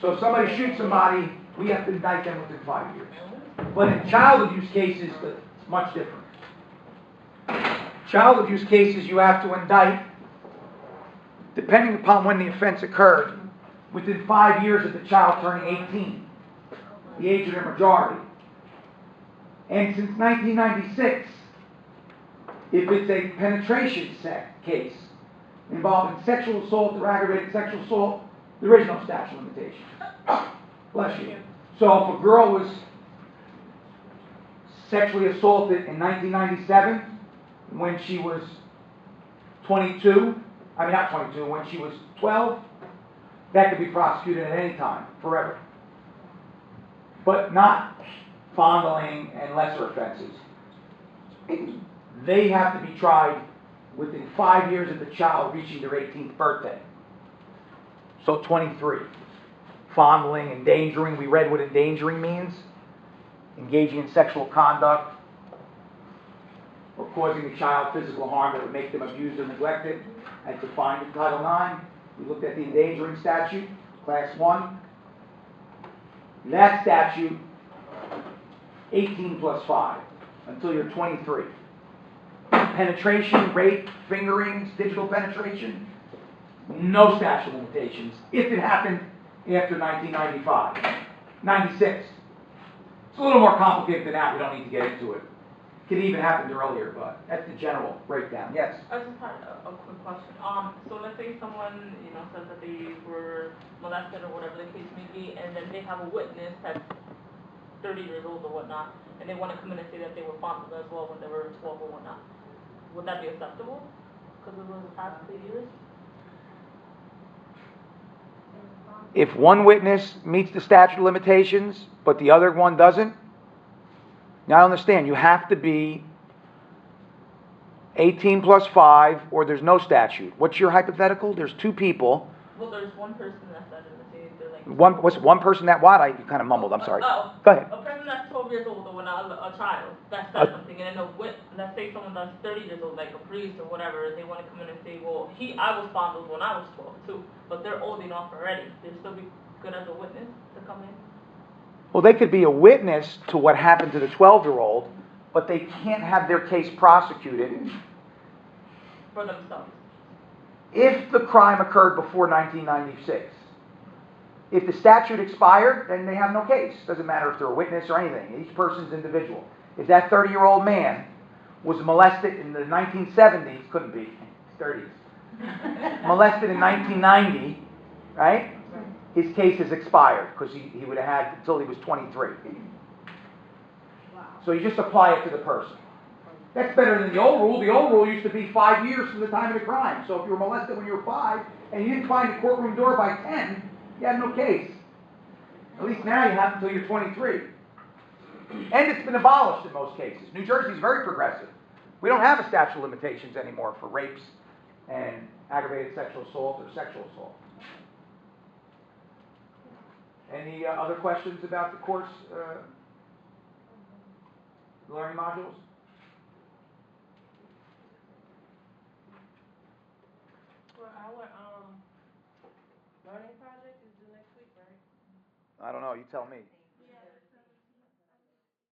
So if somebody shoots somebody, we have to indict them within 5 years. But in child abuse cases, it's much different. Child abuse cases, you have to indict, depending upon when the offense occurred, within 5 years of the child turning 18, the age of their majority. And since 1996, if it's a penetration case involving sexual assault or aggravated sexual assault, there is no statute of limitations. Bless you. So if a girl was sexually assaulted in 1997, when she was 22, when she was 12, that could be prosecuted at any time, forever. But not fondling and lesser offenses. They have to be tried within 5 years of the child reaching their 18th birthday. So 23. Fondling, endangering, we read what endangering means. Engaging in sexual conduct or causing a child physical harm that would make them abused or neglected, as defined in Title IX. We looked at the endangering statute, Class 1. That statute, 18 plus 5, until you're 23. Penetration, rape, fingerings, digital penetration, no statute of limitations if it happened after 1995. 96. It's a little more complicated than that. We don't need to get into it. It could even happen earlier, but that's the general breakdown. Yes? I just had a quick question. So let's say someone, says that they were molested or whatever the case may be, and then they have a witness that's 30 years old or whatnot, and they want to come in and say that they were fondled as well when they were 12 or whatnot. Would that be acceptable? Because it was past 3 years? If one witness meets the statute of limitations, but the other one doesn't, now I understand, you have to be 18 plus 5, or there's no statute. What's your hypothetical? There's two people. Well, there's one person that said it, they're like... One person that what? You kind of mumbled, I'm sorry. Go ahead. A person that's 12 years old or whatnot, a child, that said something, and then let's say someone that's 30 years old, like a priest or whatever, they want to come in and say, well, I was fondled when I was 12 too, but they're old enough already. They'd still be good as a witness to come in? Well, they could be a witness to what happened to the 12-year-old, but they can't have their case prosecuted For themselves. if the crime occurred before 1996. If the statute expired, then they have no case. Doesn't matter if they're a witness or anything. Each person's individual. If that 30-year-old man was molested in the 1970s, couldn't be, 30s, molested in 1990, right? His case is expired because he would have had until he was 23. So you just apply it to the person. That's better than the old rule. The old rule used to be 5 years from the time of the crime. So if you were molested when you were 5 and you didn't find the courtroom door by 10, you had no case. At least now you have until you're 23. And it's been abolished in most cases. New Jersey's very progressive. We don't have a statute of limitations anymore for rapes and aggravated sexual assault or sexual assault. Any other questions about the course learning modules? Well, our learning project is due next week, right? I don't know. You tell me.